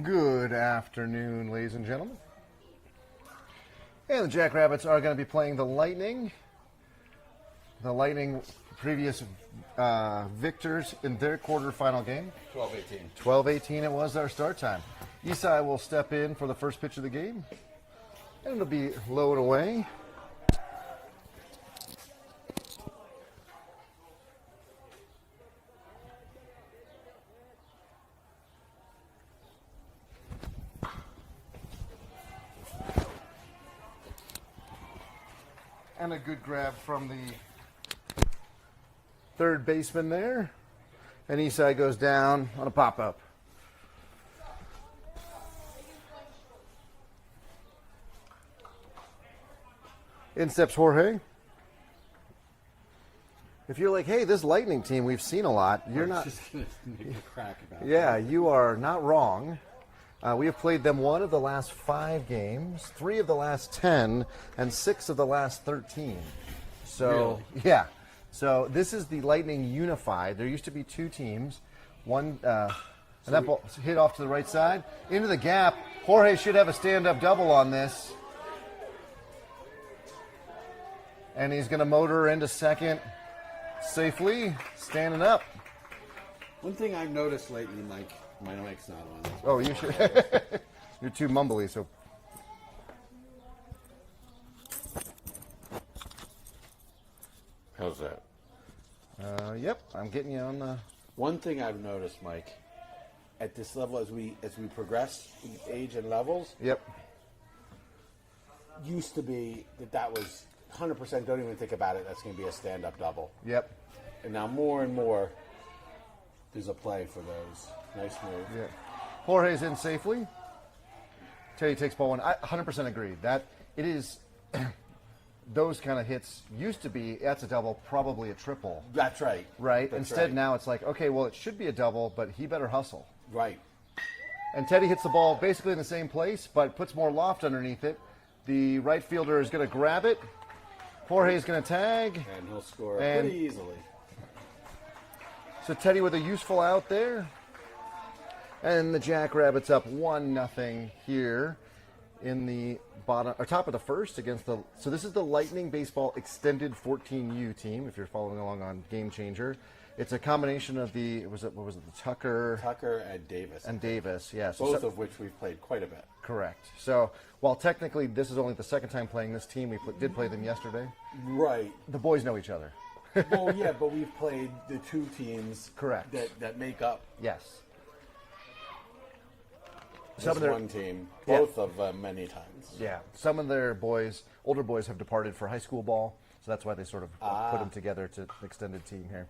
Good afternoon, ladies and gentlemen. And the Jackrabbits are going to be playing the Lightning. The Lightning, previous victors in their quarterfinal game. 12-18. 12-18 it was our start time. Isai will step in for the first pitch of the game. And it'll be low and away. And a good grab from the third baseman there. And Isai goes down on a pop-up. In steps Jorge. If you're like, hey, this Lightning team, we've seen a lot. You're not. Just gonna make a crack about Yeah, you are not wrong. We have played them 1 of the last 5 games, 3 of the last 10, and 6 of the last 13. So, Really? yeah. So this is the Lightning Unified. There used to be 2 teams. One, and that ball hit off to the right side. Into the gap. Jorge should have a stand-up double on this. And he's going to motor into second safely, standing up. One thing I've noticed lately, Mike, my mic's not on. Oh, you should. You're too mumbly, so. How's that? Yep, I'm getting you on the. One thing I've noticed, Mike, at this level, as we progress in age and levels, Yep. used to be that was 100%. Don't even think about it. That's going to be a stand-up double. Yep. And now more and more, there's a play for those. Nice move. Yeah. Jorge's in safely. Teddy takes ball 1. I 100% agree. That it is. Those kind of hits used to be, that's a double, probably a triple. That's right. Right? That's Instead, right. now it's like, okay, well, it should be a double, but he better hustle. Right. And Teddy hits the ball basically in the same place, but puts more loft underneath it. The right fielder is going to grab it. Jorge's going to tag. And he'll score And- pretty easily. So Teddy with a useful out there. And the Jackrabbits up 1-0 here in the bottom or top of the first against the. So this is the Lightning Baseball Extended 14U team. If you're following along on Game Changer, it's a combination of the what was it the Tucker and Davis. and Davis. Yeah, so Both of which we've played quite a bit. correct. So while technically this is only the second time playing this team, we did play them yesterday. Right. The boys know each other. Well, yeah, but we've played the 2 teams Correct. that make up Yes. this Some of their- one team, Yeah. both of many times. Yeah, some of their boys, older boys, have departed for high school ball, so that's why they sort of put them together to the extended team here.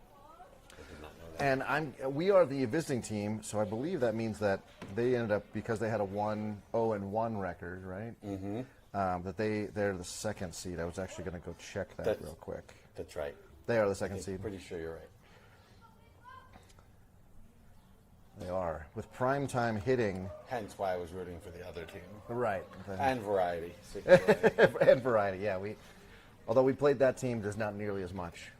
I did not know that. And we are the visiting team, so I believe that means that they ended up, because they had a 1-0-1 record, right? Mm-hmm. That they're the second seed. I was actually going to go check that real quick. That's right. They are the second I'm seed. pretty sure you're right. They are with primetime hitting. Hence why I was rooting for the other team. Right. And variety. And variety, yeah. Although we played that team, there's not nearly as much.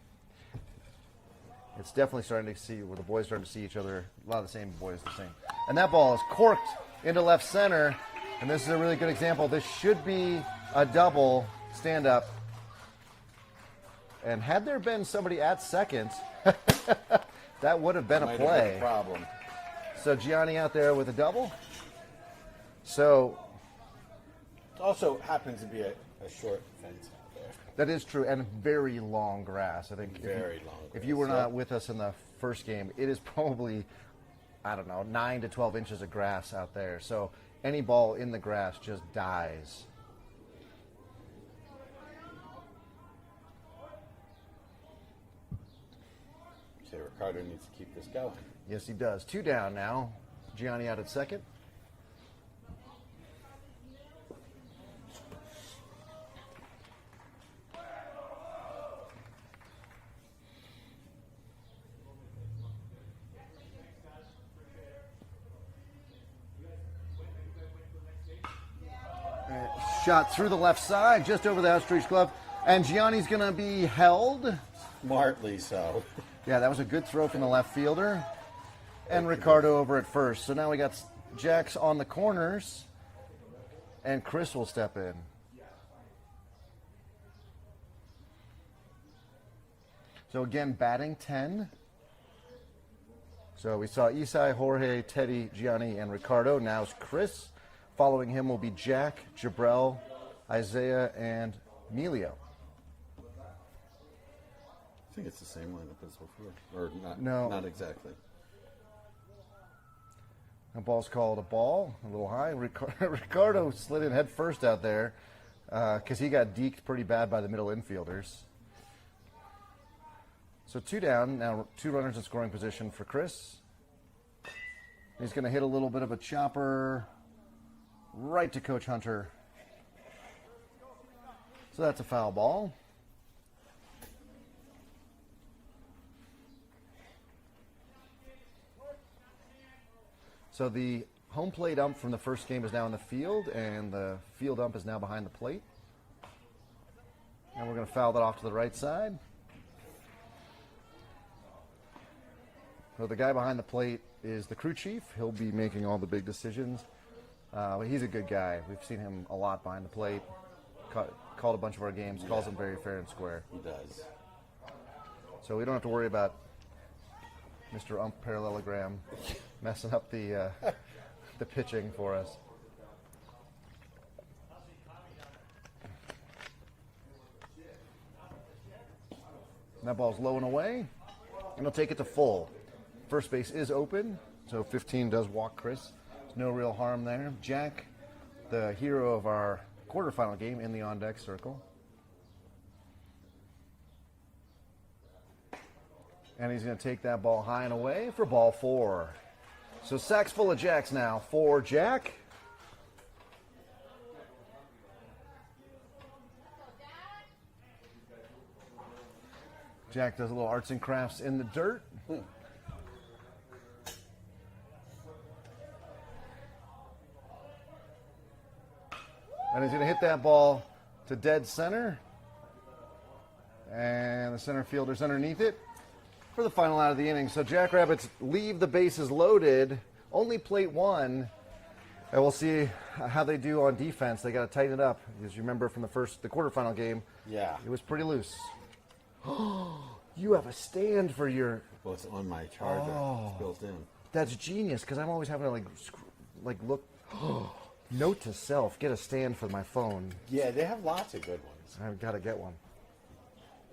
It's definitely starting to see where the boys starting to see each other. A lot of the same boys, the same. And that ball is corked into left center. And this is a really good example. This should be a double stand up. And had there been somebody at second, that would have been a Might play. have had a problem. So Gianni out there with a double. So It also happens to be a short fence out there. that is true, and very long grass. I think Very long If you grass, were yeah. not with us in the first game, it is probably, I don't know, 9 to 12 inches of grass out there. So any ball in the grass just dies. So Ricardo needs to keep this going. Yes, he does. 2 down now. Gianni out at second. Shot through the left side, just over the outstretched glove. And Gianni's going to be held. Smartly so. Yeah, that was a good throw from the left fielder. And Ricardo over at first. So now we got Jax on the corners. And Chris will step in. So again, batting 10. So we saw Isai, Jorge, Teddy, Gianni, and Ricardo. Now it's Chris. Following him will be Jack, Jabrell, Isaiah, and Emilio. I think it's the same lineup as before. Or not, No. Not exactly. The ball's called a ball, a little high. Ricardo slid in head first out there because he got deked pretty bad by the middle infielders. So 2 down, now 2 runners in scoring position for Chris. He's going to hit a little bit of a chopper right to Coach Hunter. So that's a foul ball. So the home plate ump from the first game is now in the field, and the field ump is now behind the plate. And we're going to foul that off to the right side. So the guy behind the plate is the crew chief. He'll be making all the big decisions. He's a good guy. We've seen him a lot behind the plate. Called a bunch of our games. Calls them very fair and square. He does. So we don't have to worry about Mr. Ump Parallelogram messing up the pitching for us. And that ball's low and away, and he'll take it to full. First base is open, so 15 does walk Chris. There's no real harm there. Jack, the hero of our quarterfinal game, in the on-deck circle. And he's going to take that ball high and away for ball 4. So sacks full of Jacks now for Jack. Jack does a little arts and crafts in the dirt. And he's going to hit that ball to dead center. And the center fielder's underneath it for the final out of the inning. So Jackrabbits leave the bases loaded, only plate 1. And we'll see how they do on defense. They got to tighten it up. As you remember from the quarterfinal game, Yeah. it was pretty loose. You have a stand for your... Well, it's on my charger. It's built in. That's genius, because I'm always having to look... Note to self, get a stand for my phone. Yeah, they have lots of good ones. I've got to get one.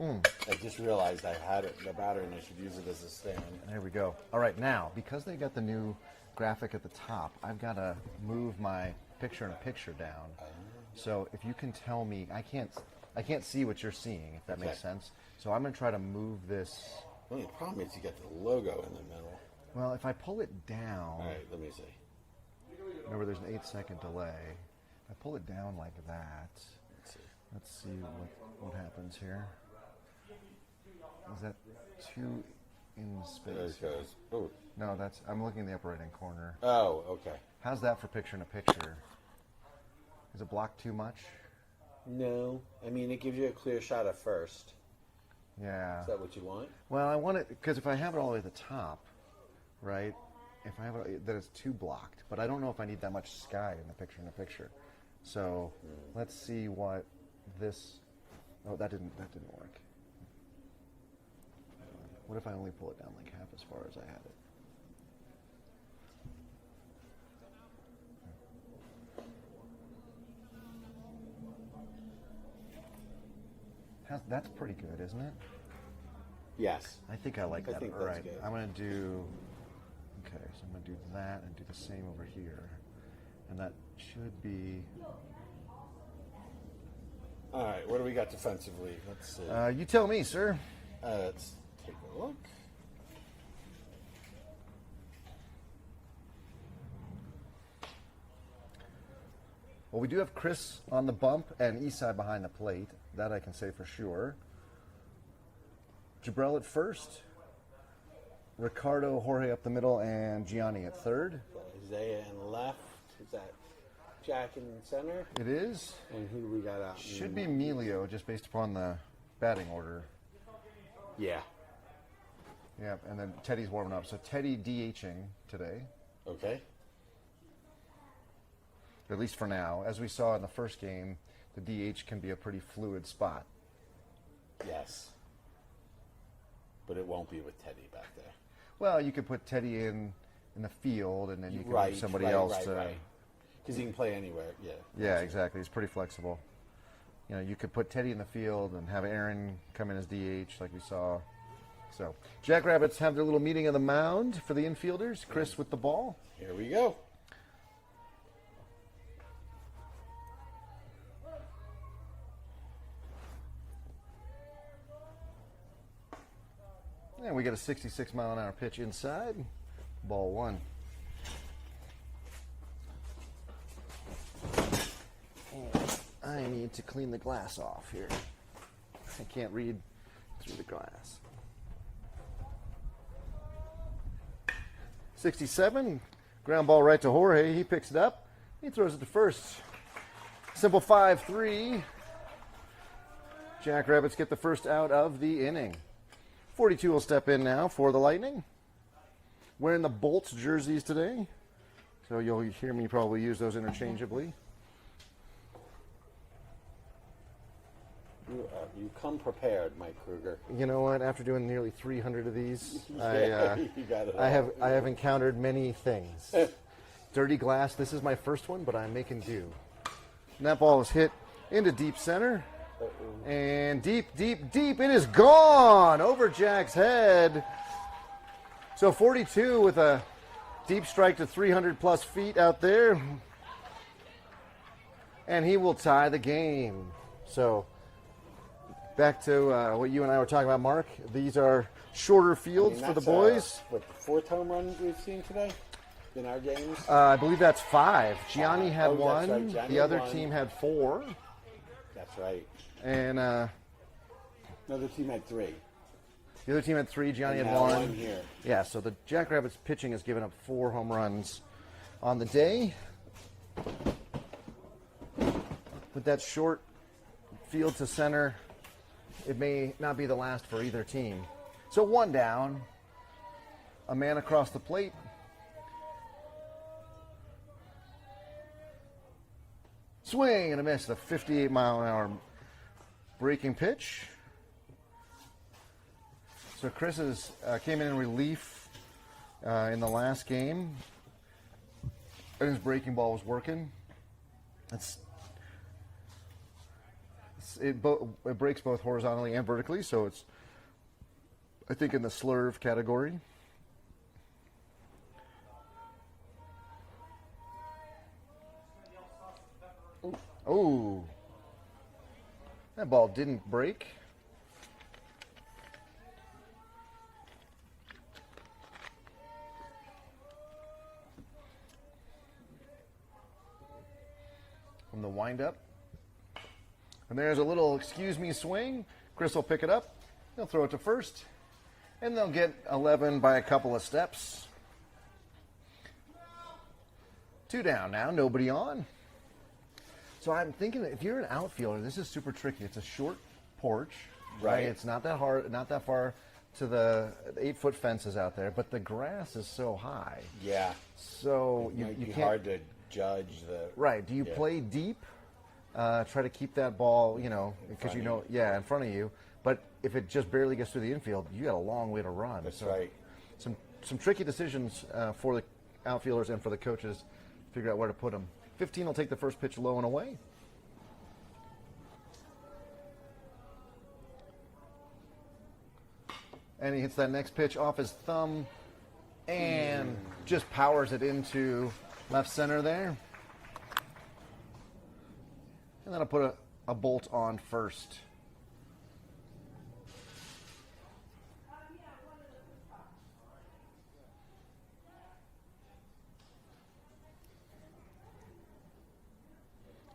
I just realized I had it in the battery and I should use it as a stand. There we go. All right, now, because they got the new graphic at the top, I've got to move my picture-in-a-picture down. So if you can tell me, I can't see what you're seeing, if that makes sense. So I'm going to try to move this. The only problem is you got the logo in the middle. Well, if I pull it down... All right, let me see. Remember, there's an 8-second delay. If I pull it down like that, let's see what happens here. Is that too in space? There it goes. Oh. No, I'm looking in the upper right-hand corner. Oh, okay. How's that for picture-in-a-picture? Is it blocked too much? No. I mean, it gives you a clear shot at first. Yeah. Is that what you want? Well, I want it, because if I have it all the way at the top, right, if I have it, then it's too blocked. But I don't know if I need that much sky in the picture-in-a-picture. So let's see what this... Oh, that didn't work. What if I only pull it down like half as far as I had it? That's pretty good, isn't it? Yes. I think I like that. I think All that's right, good. I'm going to do... Okay, so I'm going to do that and do the same over here. And that should be... All right, what do we got defensively? Let's see. You tell me, sir. Let's take a look. Well, we do have Chris on the bump and Eastside behind the plate. That I can say for sure. Jabril at first. Ricardo, Jorge up the middle, and Gianni at third. Isaiah in left. Is that Jack in center? It is. And who do we got out? Should be Emilio, just based upon the batting order. Yeah. Yeah, and then Teddy's warming up. So Teddy DHing today. Okay. At least for now. As we saw in the first game, the DH can be a pretty fluid spot. Yes. But it won't be with Teddy back there. Well, you could put Teddy in the field, and then you can move somebody else to. Right. Because he can play anywhere. Yeah. Yeah, exactly. He's pretty flexible. You know, you could put Teddy in the field and have Aaron come in as DH, like we saw. So, Jackrabbits have their little meeting of the mound for the infielders. Chris with the ball. Here we go. And we get a 66-mile-an-hour pitch inside. Ball one. And I need to clean the glass off here. I can't read through the glass. 67. Ground ball right to Jorge. He picks it up. He throws it to first. Simple 5-3. Jackrabbits get the first out of the inning. 42 will step in now for the Lightning. Wearing the Bolts jerseys today. So you'll hear me probably use those interchangeably. You come prepared, Mike Kruger. You know what? After doing nearly 300 of these, You got it I have encountered many things. Dirty glass. This is my first one, but I'm making do. And that ball is hit into deep center. And deep, deep, deep. It is gone over Jack's head. So 42 with a deep strike to 300 plus feet out there. And he will tie the game. So back to what you and I were talking about, Mark. These are shorter fields for the boys. What, the fourth home run we've seen today in our games? I believe that's 5. Gianni had one. That's right. Gianni the other won. team had 4. That's right. And Another team had 3. the other team had 3. Gianni And had now 1. one here. Yeah, so the Jackrabbits pitching has given up 4 home runs on the day. With that short field to center, it may not be the last for either team. So 1 down, a man across the plate. Swing and a miss, the 58-mile-an-hour breaking pitch. So Chris came in relief in the last game, and his breaking ball was working. It breaks both horizontally and vertically, so it's, I think, in the slurve category. Oh, that ball didn't break. From the windup. And there's a little excuse me swing. Chris will pick it up. He'll throw it to first. And they'll get 11 by a couple of steps. 2 down now, nobody on. So I'm thinking that if you're an outfielder, this is super tricky. It's a short porch. Right. It's not that hard, not that far to the 8-foot fences out there, but the grass is so high. Yeah. So It you might be can't. hard to judge the. Right. Do you play deep? Try to keep that ball, because in front of you. But if it just barely gets through the infield, you got a long way to run. That's right. Some tricky decisions for the outfielders and for the coaches to figure out where to put them. 15 will take the first pitch low and away. And he hits that next pitch off his thumb and just powers it into left center there. And then I'll put a bolt on first.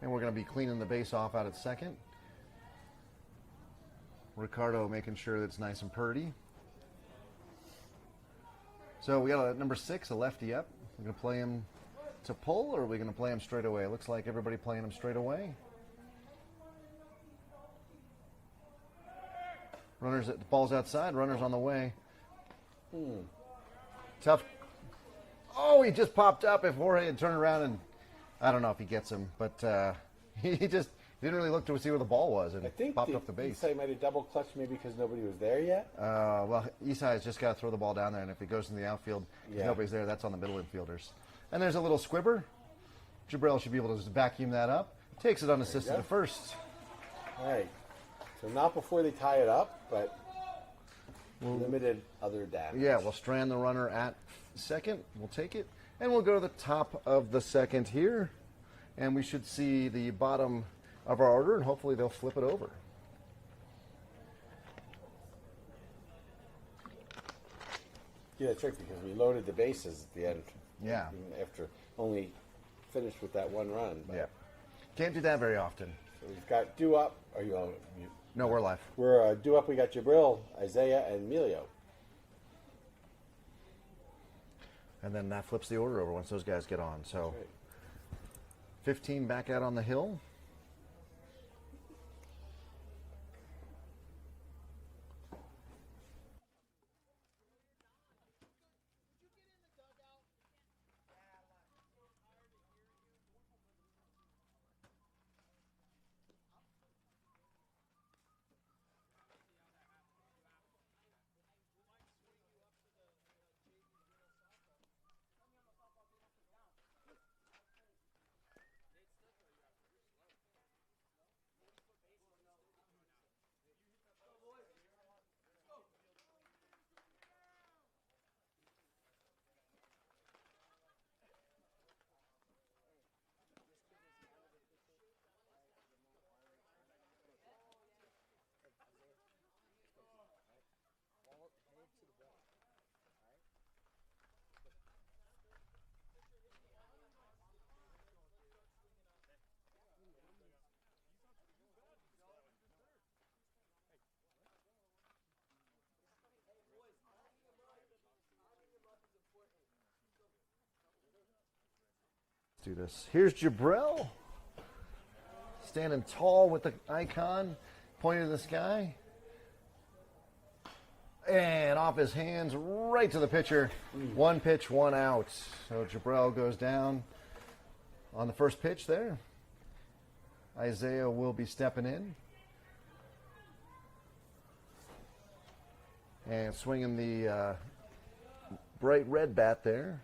And we're going to be cleaning the base off out at second. Ricardo making sure that it's nice and purty. So we got a number 6, a lefty up. We're going to play him to pull, or are we going to play him straight away? It looks like everybody playing him straight away. Runners, the ball's outside, runners on the way. Tough. Oh, he just popped up. If Jorge had turned around, and I don't know if he gets him, but he just didn't really look to see where the ball was, and I think popped up the base. Isai might have double clutched maybe because nobody was there yet. Well, Isai's just got to throw the ball down there, and if it goes in the outfield, if nobody's there, that's on the middle infielders. And there's a little squibber. Jabril should be able to just vacuum that up. Takes it unassisted to first. All right. So not before they tie it up, but limited other damage. Yeah, we'll strand the runner at second. We'll take it. And we'll go to the top of the second here. And we should see the bottom of our order, and hopefully they'll flip it over. Yeah, that's right, because we loaded the bases at the end. Yeah. After only finished with that one run. But Yeah. Can't do that very often. So we've got due up. Are you on mute? No, we're live. We're due up. We got Jabril, Isaiah, and Emilio. And then that flips the order over once those guys get on. So Right. 15 back out on the hill. Do this. Here's Jabril, standing tall with the icon pointed to the sky, and off his hands right to the pitcher. One pitch, one out. So Jabril goes down on the first pitch there. Isaiah will be stepping in and swinging the bright red bat there.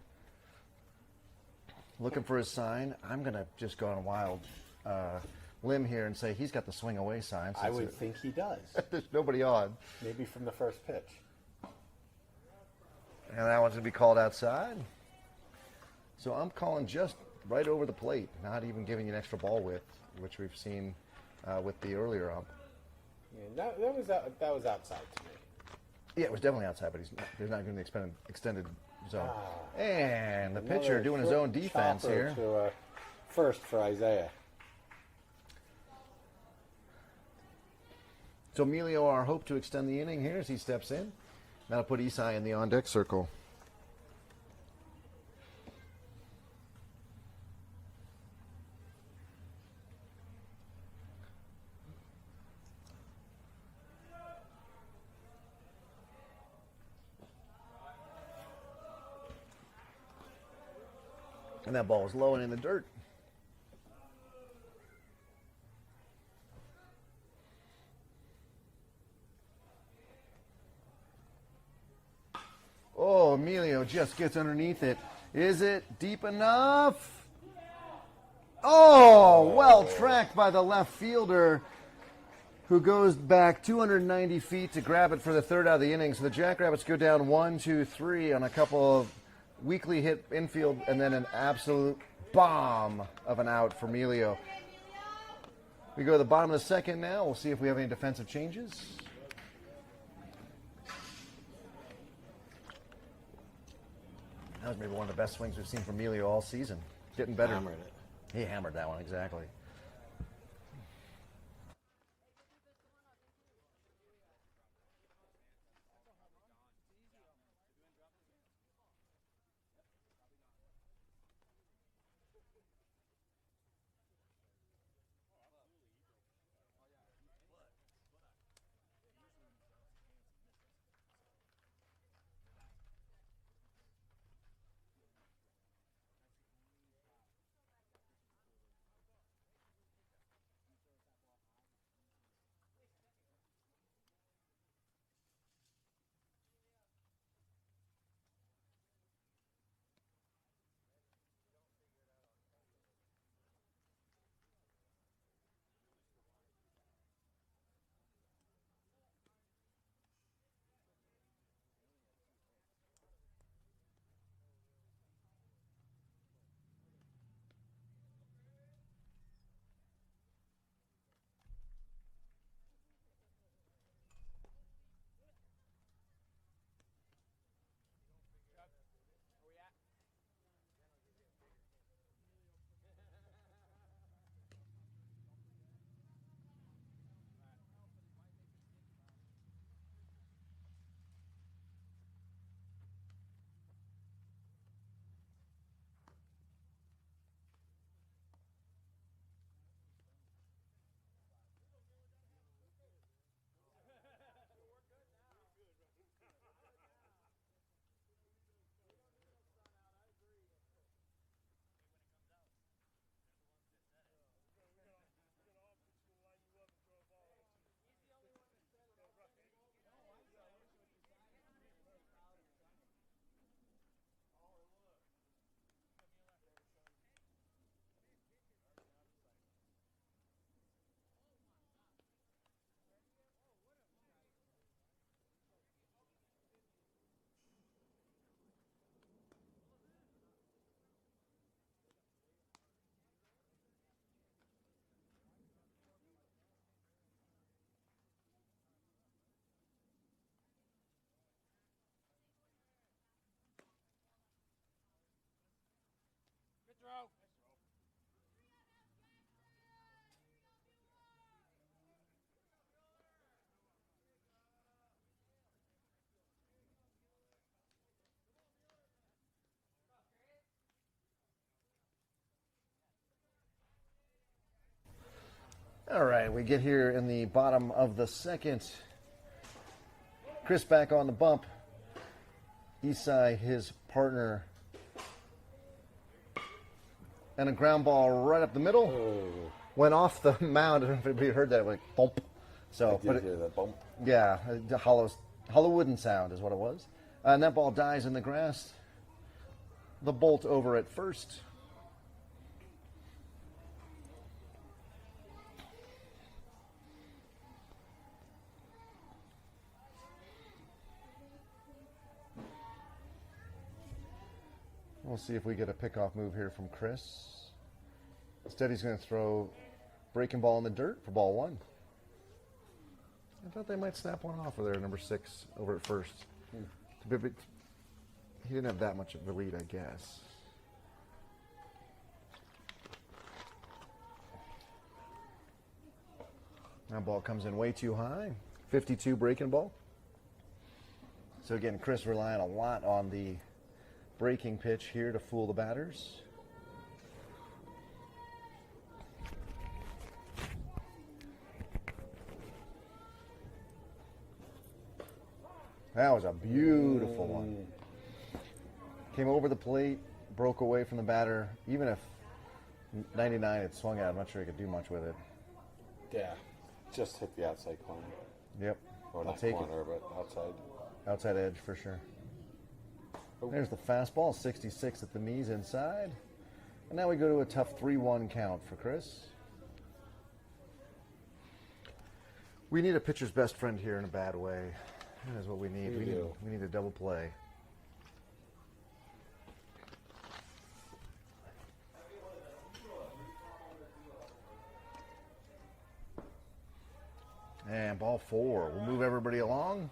Looking for his sign. I'm going to just go on a wild limb here and say he's got the swing away sign. I would think he does. There's nobody on. Maybe from the first pitch. And that one's going to be called outside. So I'm calling just right over the plate, not even giving you an extra ball width, which we've seen with the earlier ump. Yeah, that was outside to me. Yeah, it was definitely outside, but there's not going to be extended zone. And the pitcher doing his own defense here. To, first for Isaiah. So Emilio, our hope to extend the inning here as he steps in. That'll put Isai in the on-deck circle. And that ball is low and in the dirt. Oh, Emilio just gets underneath it. Is it deep enough? Oh, well tracked by the left fielder, who goes back 290 feet to grab it for the third out of the inning. So the Jackrabbits go down 1-2-3 on a couple of weakly hit infield, and then an absolute bomb of an out for Emilio. We go to the bottom of the second now. We'll see if we have any defensive changes. That was maybe one of the best swings we've seen from Emilio all season. Getting better. Hammered it. He hammered that one, exactly. All right, we get here in the bottom of the second. Chris back on the bump. Isai, his partner. And a ground ball right up the middle. Oh. Went off the mound. I don't know if anybody heard that, like bump. So, I did hear that bump. Yeah, the hollow wooden sound is what it was. And that ball dies in the grass. The bolt over at first. We'll see if we get a pickoff move here from Chris. Instead, he's going to throw breaking ball in the dirt for ball one. I thought they might snap one off with their number 6 over at first. He didn't have that much of a lead, I guess. That ball comes in way too high. 52 breaking ball. So again, Chris relying a lot on the breaking pitch here to fool the batters. That was a beautiful one. Came over the plate, broke away from the batter. Even if 99 had swung at, I'm not sure he could do much with it. Yeah, just hit the outside corner. Yep. Or I'll not take corner, but outside. Outside edge for sure. There's the fastball, 66 at the knees inside. And now we go to a tough 3-1 count for Chris. We need a pitcher's best friend here in a bad way. That is what we need. We need a double play. And ball 4. We'll move everybody along.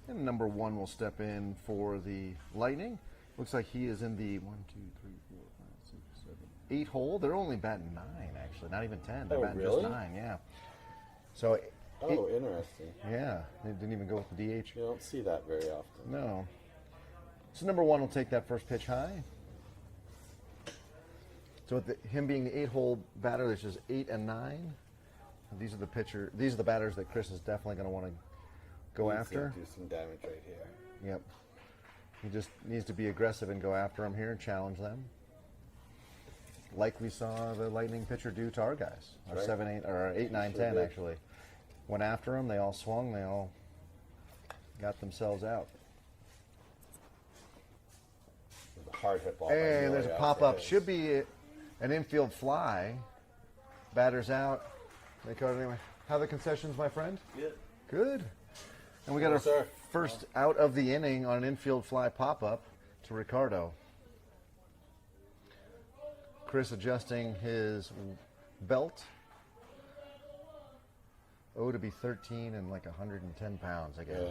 And number 1 will step in for the Lightning. Looks like he is in the 1, 2, 3, 4, 5, 6, 7, 8 hole. They're only batting 9, actually, not even 10. They're batting really? just 9, yeah. So, interesting. Yeah, they didn't even go with the DH. You don't see that very often. No. So number 1 will take that first pitch high. So with him being the 8-hole batter, there's just 8 and 9. These are the batters that Chris is definitely going to want to go after. Do some damage right here. Yep. He just needs to be aggressive and go after them here and challenge them. Like we saw the Lightning pitcher do to our guys. Our Right. 7, 8, or 8, 9, 10 actually. Went after them, they all swung, they all got themselves out. There's a hard hit ball. Hey, there's a pop-up. Should be an infield fly. Batter's out. They caught it anyway. How are the concessions, my friend? Good. Good. And we got our first out of the inning on an infield fly pop-up to Ricardo. Chris adjusting his belt. Oh, to be 13 and like 110 pounds, I guess.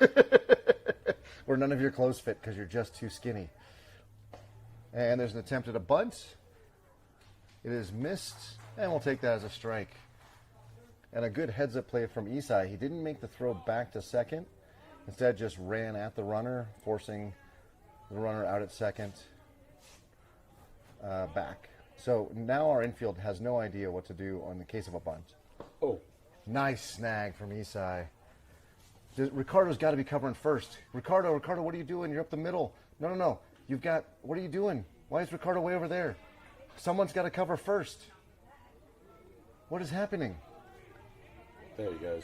Yeah. Where none of your clothes fit because you're just too skinny. And there's an attempt at a bunt. It is missed, and we'll take that as a strike. And a good heads-up play from Isai. He didn't make the throw back to second. Instead, just ran at the runner, forcing the runner out at second back. So now our infield has no idea what to do on the case of a bunt. Oh. Nice snag from Isai. Ricardo's got to be covering first. Ricardo, what are you doing? You're up the middle. No. What are you doing? Why is Ricardo way over there? Someone's got to cover first. What is happening? There he goes.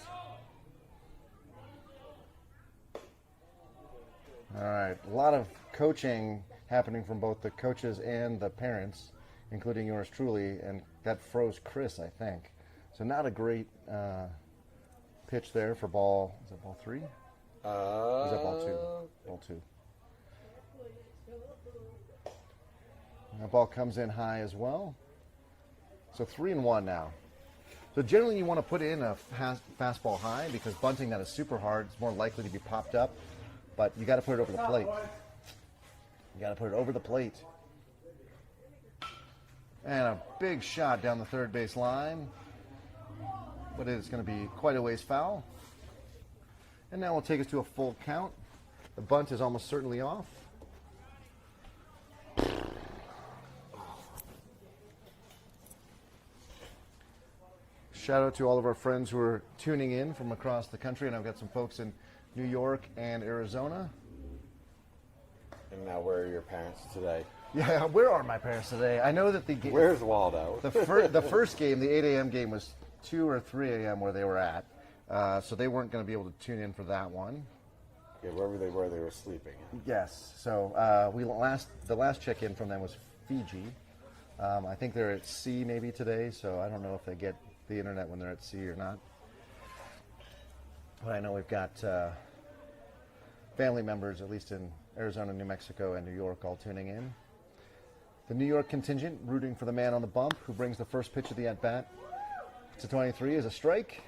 All right. A lot of coaching happening from both the coaches and the parents, including yours truly, and that froze Chris, I think. So not a great pitch there for ball. Is that ball 3? Or is that ball 2? Ball 2. And that ball comes in high as well. So 3-1 now. So generally you want to put in a fastball high because bunting that is super hard. It's more likely to be popped up. But you got to put it over the plate. You got to put it over the plate. And a big shot down the third base line. But it's going to be quite a ways foul. And now we'll take us to a full count. The bunt is almost certainly off. shout out to all of our friends who are tuning in from across the country, and I've got some folks in New York and Arizona. And now, where are your parents today? Yeah, where are my parents today? I know that the game. Where's Waldo? The first game, the 8 a.m. game, was 2 or 3 a.m. where they were at, so they weren't going to be able to tune in for that one. Yeah, wherever they were sleeping. Yes. So the last check-in from them was Fiji. I think they're at sea maybe today, so I don't know if they get the internet when they're at sea or not. But I know we've got family members, at least in Arizona, New Mexico, and New York, all tuning in. The New York contingent rooting for the man on the bump who brings the first pitch of the at-bat to 23 is a strike.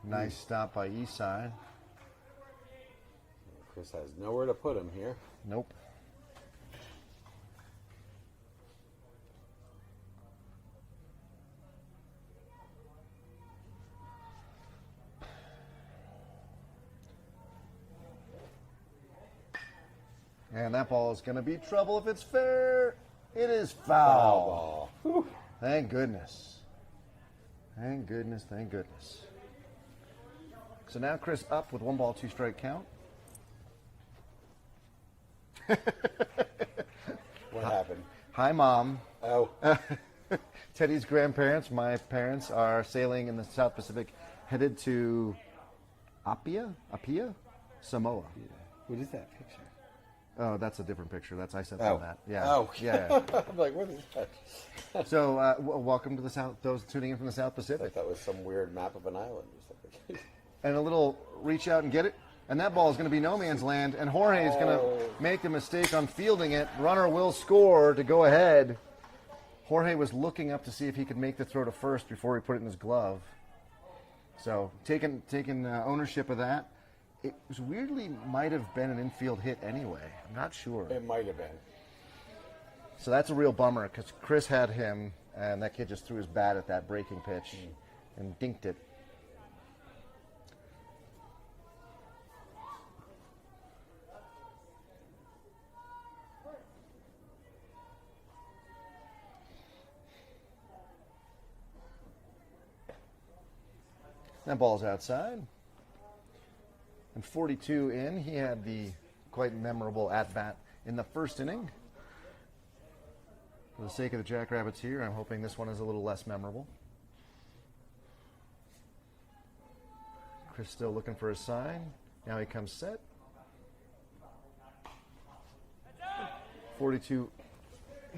Nice stop by Eastside. Chris has nowhere to put him here. Nope. And that ball is going to be trouble if it's fair. It is foul. Ball. Thank goodness. Thank goodness, thank goodness. So now Chris up with 1 ball, 2 strike count. What happened? Hi, Mom. Oh. Teddy's grandparents, my parents, are sailing in the South Pacific, headed to Apia, Samoa. What is that picture? Oh, that's a different picture. I sent them that. Yeah. Oh. Yeah. I'm like, what is that? So, welcome to the South. Those tuning in from the South I Pacific. thought that was some weird map of an island or something. And a little reach out and get it. And that ball is going to be no man's land. And Jorge is going to make a mistake on fielding it. Runner will score to go ahead. Jorge was looking up to see if he could make the throw to first before he put it in his glove. So taking ownership of that. It was weirdly might have been an infield hit anyway. I'm not sure. It might have been. So that's a real bummer because Chris had him, and that kid just threw his bat at that breaking pitch and dinked it. That ball's outside. And 42 in, he had the quite memorable at-bat in the first inning. For the sake of the Jackrabbits here, I'm hoping this one is a little less memorable. Chris still looking for a sign. Now he comes set. 42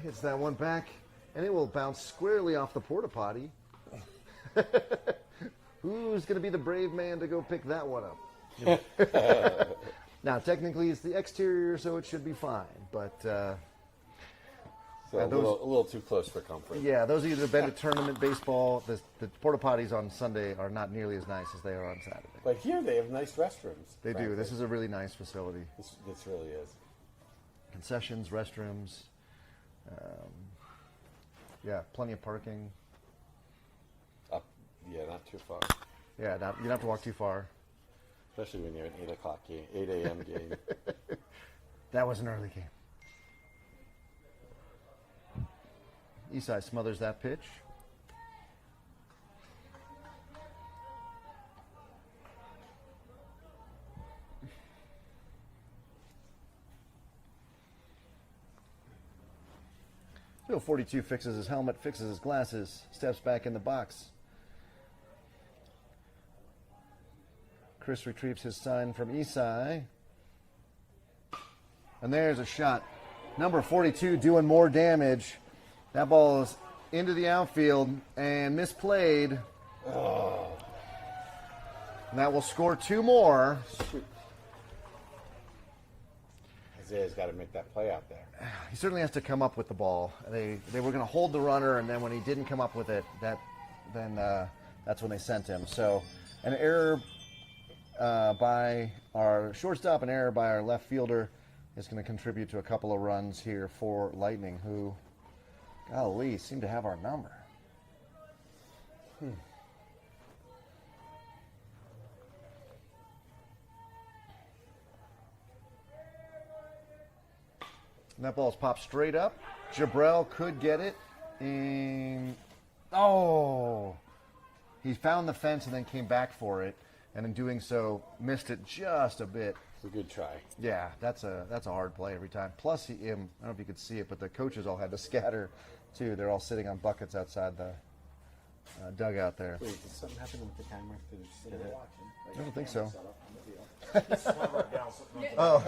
hits that one back, and it will bounce squarely off the porta potty. Who's going to be the brave man to go pick that one up? Now, technically, it's the exterior, so it should be fine. But So a little too close for comfort. yeah, those of you that have been to tournament baseball, the porta potties on Sunday are not nearly as nice as they are on Saturday. But here they have nice restrooms. They frankly. do. This is a really nice facility. This really is. Concessions, restrooms. Yeah, plenty of parking. Up, yeah, not too far. Yeah, you don't have to walk too far. Especially when you're an 8 o'clock game, 8 a.m. game. That was an early game. Eastside smothers that pitch. Bill 42 fixes his helmet, fixes his glasses, steps back in the box. Chris retrieves his sign from Eastside. And there's a shot. Number 42 doing more damage. That ball is into the outfield and misplayed. Oh. And that will score 2 more. Shoot. Isaiah's got to make that play out there. He certainly has to come up with the ball. They were going to hold the runner, and then when he didn't come up with it, that's when they sent him. So an error by our shortstop, an error by our left fielder is going to contribute to a couple of runs here for Lightning, who, golly, seem to have our number. And that ball's popped straight up. Jabrell could get it. And, oh! He found the fence and then came back for it. And in doing so, missed it just a bit. It's a good try. Yeah, that's a hard play every time. Plus, I don't know if you could see it, but the coaches all had to scatter, too. They're all sitting on buckets outside the dugout there. Wait, did something happen with the camera? Did it I don't think so. Oh,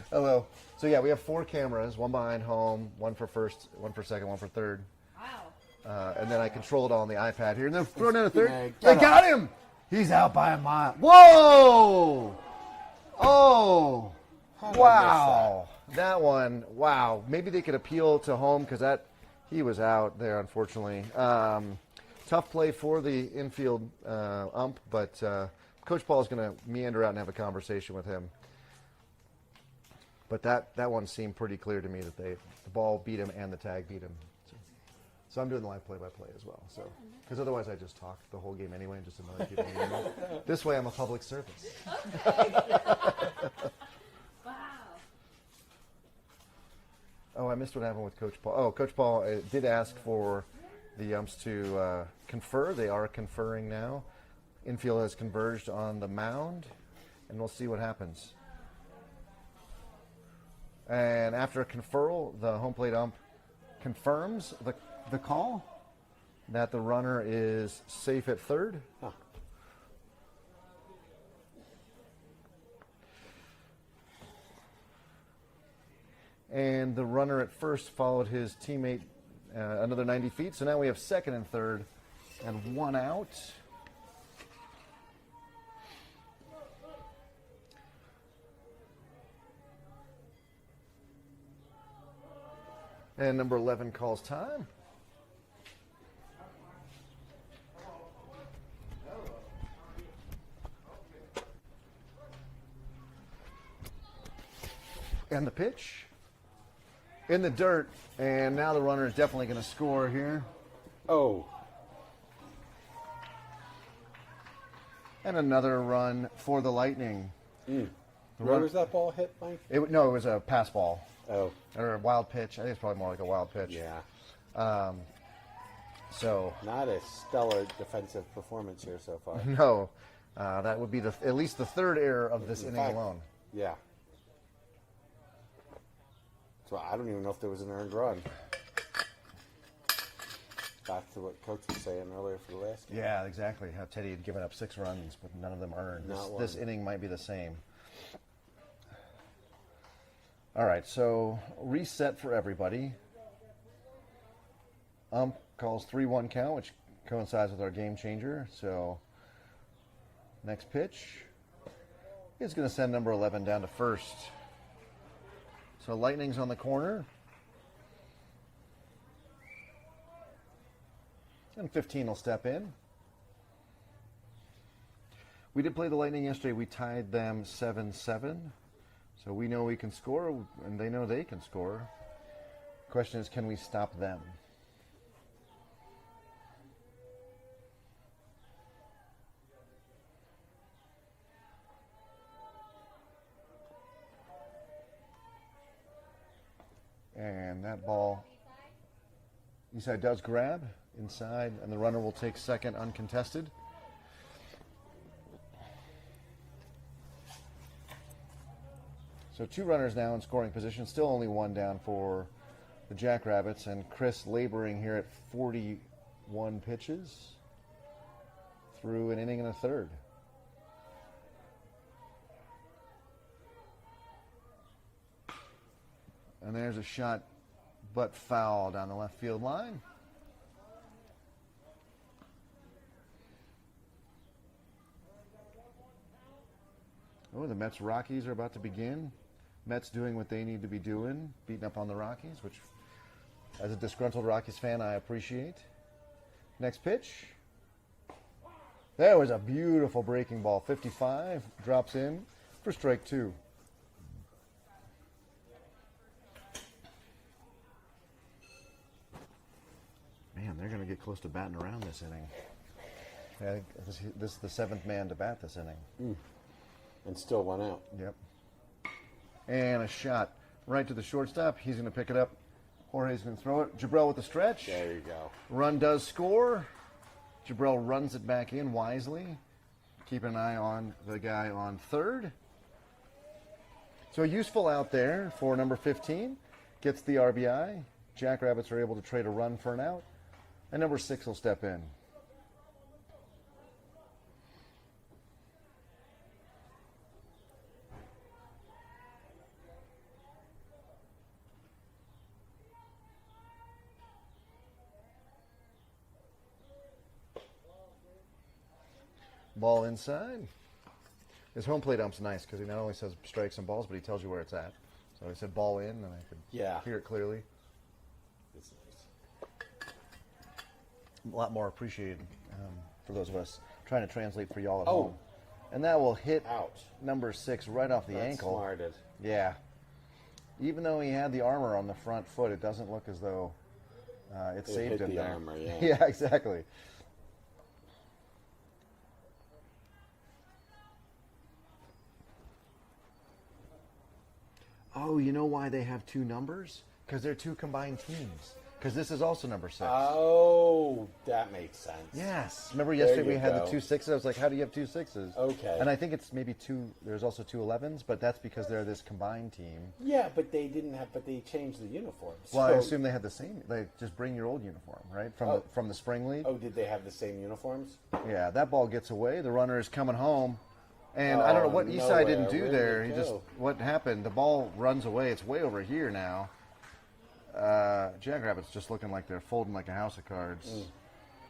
Hello. So, yeah, we have 4 cameras, one behind home, one for first, one for second, one for third. wow. And then I control it all on the iPad here. And they're throwing in a third. Yeah, They got him! He's out by a mile. Whoa! Oh! Wow! That one, wow. Maybe they could appeal to home because he was out there, unfortunately. Tough play for the infield ump, but Coach Paul is going to meander out and have a conversation with him. But that one seemed pretty clear to me that the ball beat him and the tag beat him. So I'm doing the live play-by-play as well. So because otherwise I just talk the whole game anyway and just annoy people. This way I'm a public service. Wow. Oh, I missed what happened with Coach Paul. Oh, Coach Paul did ask for the umps to confer. They are conferring now. Infield has converged on the mound, and we'll see what happens. And after a conferral, the home plate ump confirms the call that the runner is safe at third. Huh. And the runner at first followed his teammate another 90 feet. So now we have second and third and one out. And number 11 calls time. And the pitch in the dirt, and now the runner is definitely going to score here. Oh. And another run for the Lightning. Where was that ball hit, Mike? It was a pass ball Oh. or a wild pitch. I think it's probably more like a wild pitch. Yeah. So Not a stellar defensive performance here so far. no, that would be at least the third error of this inning fact, alone. Yeah. So I don't even know if there was an earned run. Back to what Coach was saying earlier for the last game. Yeah, exactly. How Teddy had given up 6 runs, but none of them earned. This inning might be the same. All right, so reset for everybody. Ump calls 3-1 count, which coincides with our game changer. So next pitch is going to send number 11 down to first. So Lightning's on the corner. And 15 will step in. We did play the Lightning yesterday. We tied them 7-7. So we know we can score, and they know they can score. Question is, can we stop them? And that ball, you said, does grab inside, and the runner will take second uncontested. So 2 runners now in scoring position, still only 1 down for the Jackrabbits, and Chris laboring here at 41 pitches through an inning and a third. And there's a shot, but foul down the left field line. Oh, the Mets-Rockies are about to begin. Mets doing what they need to be doing, beating up on the Rockies, which, as a disgruntled Rockies fan, I appreciate. Next pitch. There was a beautiful breaking ball. 55, drops in for strike 2. Man, they're going to get close to batting around this inning. I think this is the 7th man to bat this inning. And still 1 out. Yep. And a shot right to the shortstop. He's going to pick it up. Jorge's going to throw it. Jabril with the stretch. There you go. Run does score. Jabril runs it back in wisely. Keep an eye on the guy on third. So a useful out there for number 15. Gets the RBI. Jackrabbits are able to trade a run for an out. And number 6 will step in. Ball inside. His home plate ump's nice because he not only says strikes and balls, but he tells you where it's at. So he said ball in, and I could hear it clearly. It's nice. A lot more appreciated for those of us trying to translate for y'all at home. And that will hit number 6 right off the ankle. Smarted. Yeah. Even though he had the armor on the front foot, it doesn't look as though it saved him the there. armor, yeah. Yeah, exactly. Oh, you know why they have 2 numbers? Because they're 2 combined teams. Because this is also number 6. Oh, that makes sense. Yes. Remember yesterday There we you had go. the 2 6s? I was like, how do you have 2 6s? Okay. And I think it's maybe 2, there's also 2 11s, but that's because they're this combined team. Yeah, but they changed the uniforms. Well, I assume they had the same, like, just bring your old uniform, right? From the spring league? Oh, did they have the same uniforms? Yeah, that ball gets away. The runner is coming home. And I don't know what Isai didn't do there. What happened? The ball runs away. It's way over here now. Jackrabbits just looking like they're folding like a house of cards.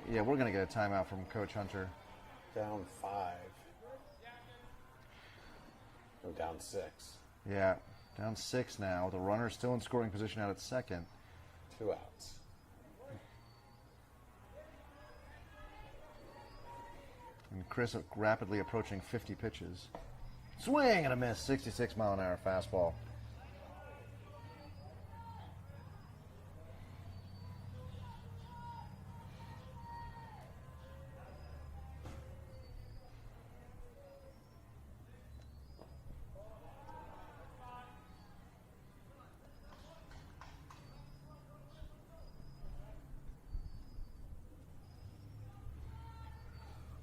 Yeah, we're going to get a timeout from Coach Hunter. Down 5. Oh, down 6. Yeah, down 6 now. The runner's still in scoring position out at second. 2 outs. And Chris rapidly approaching 50 pitches. Swing and a miss. 66-mile-an-hour fastball.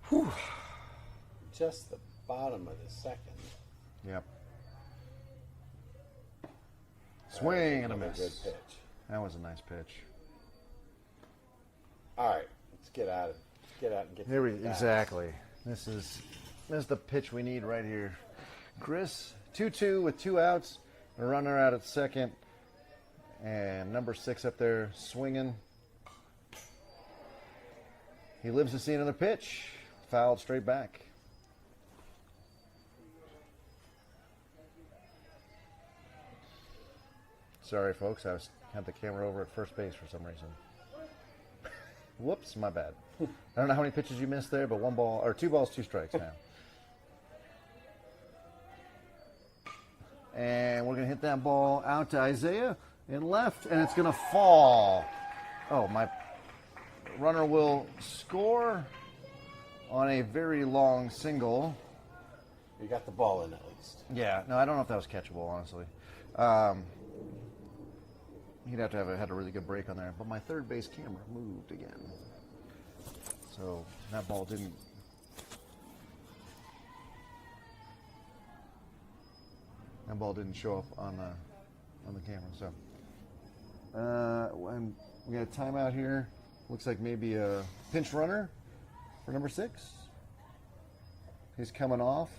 Whew. Just the bottom of the second. Yep. Swing and a Another miss. Good pitch. That was a nice pitch. All right, let's get out and get. Here we to the exactly. This is the pitch we need right here. Chris, 2-2 with 2 outs, a runner out at second, and number 6 up there swinging. He lives to see another pitch. Fouled straight back. Sorry, folks. I had the camera over at first base for some reason. Whoops, my bad. I don't know how many pitches you missed there, but 2 balls, 2 strikes now. And we're going to hit that ball out to Isaiah in left, and it's going to fall. Oh, my runner will score on a very long single. You got the ball in at least. Yeah, no, I don't know if that was catchable, honestly. He'd have to have had a really good break on there. But my third base camera moved again. So that ball didn't. That ball didn't show up on the camera. So and we got a timeout here. Looks like maybe a pinch runner for number 6. He's coming off.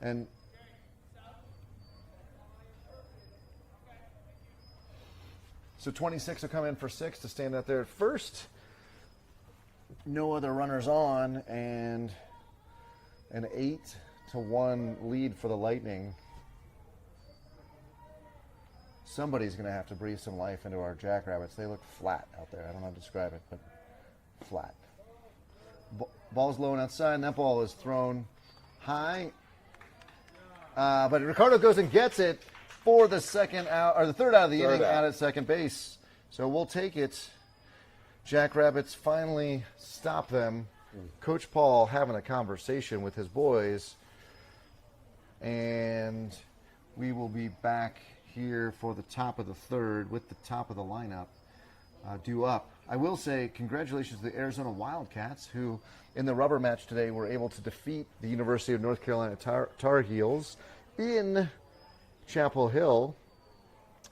And so 26 will come in for 6 to stand out there at first. No other runners on, and an 8-1 lead for the Lightning. Somebody's going to have to breathe some life into our Jackrabbits. They look flat out there. I don't know how to describe it, but flat. Ball's low and outside, and that ball is thrown high. But Ricardo goes and gets it for the second out, or the third out of the inning, out at second base. So we'll take it. Jackrabbits finally stop them. Coach Paul having a conversation with his boys. And we will be back here for the top of the third with the top of the lineup due up. I will say congratulations to the Arizona Wildcats, who in the rubber match today were able to defeat the University of North Carolina Tar Heels in Chapel Hill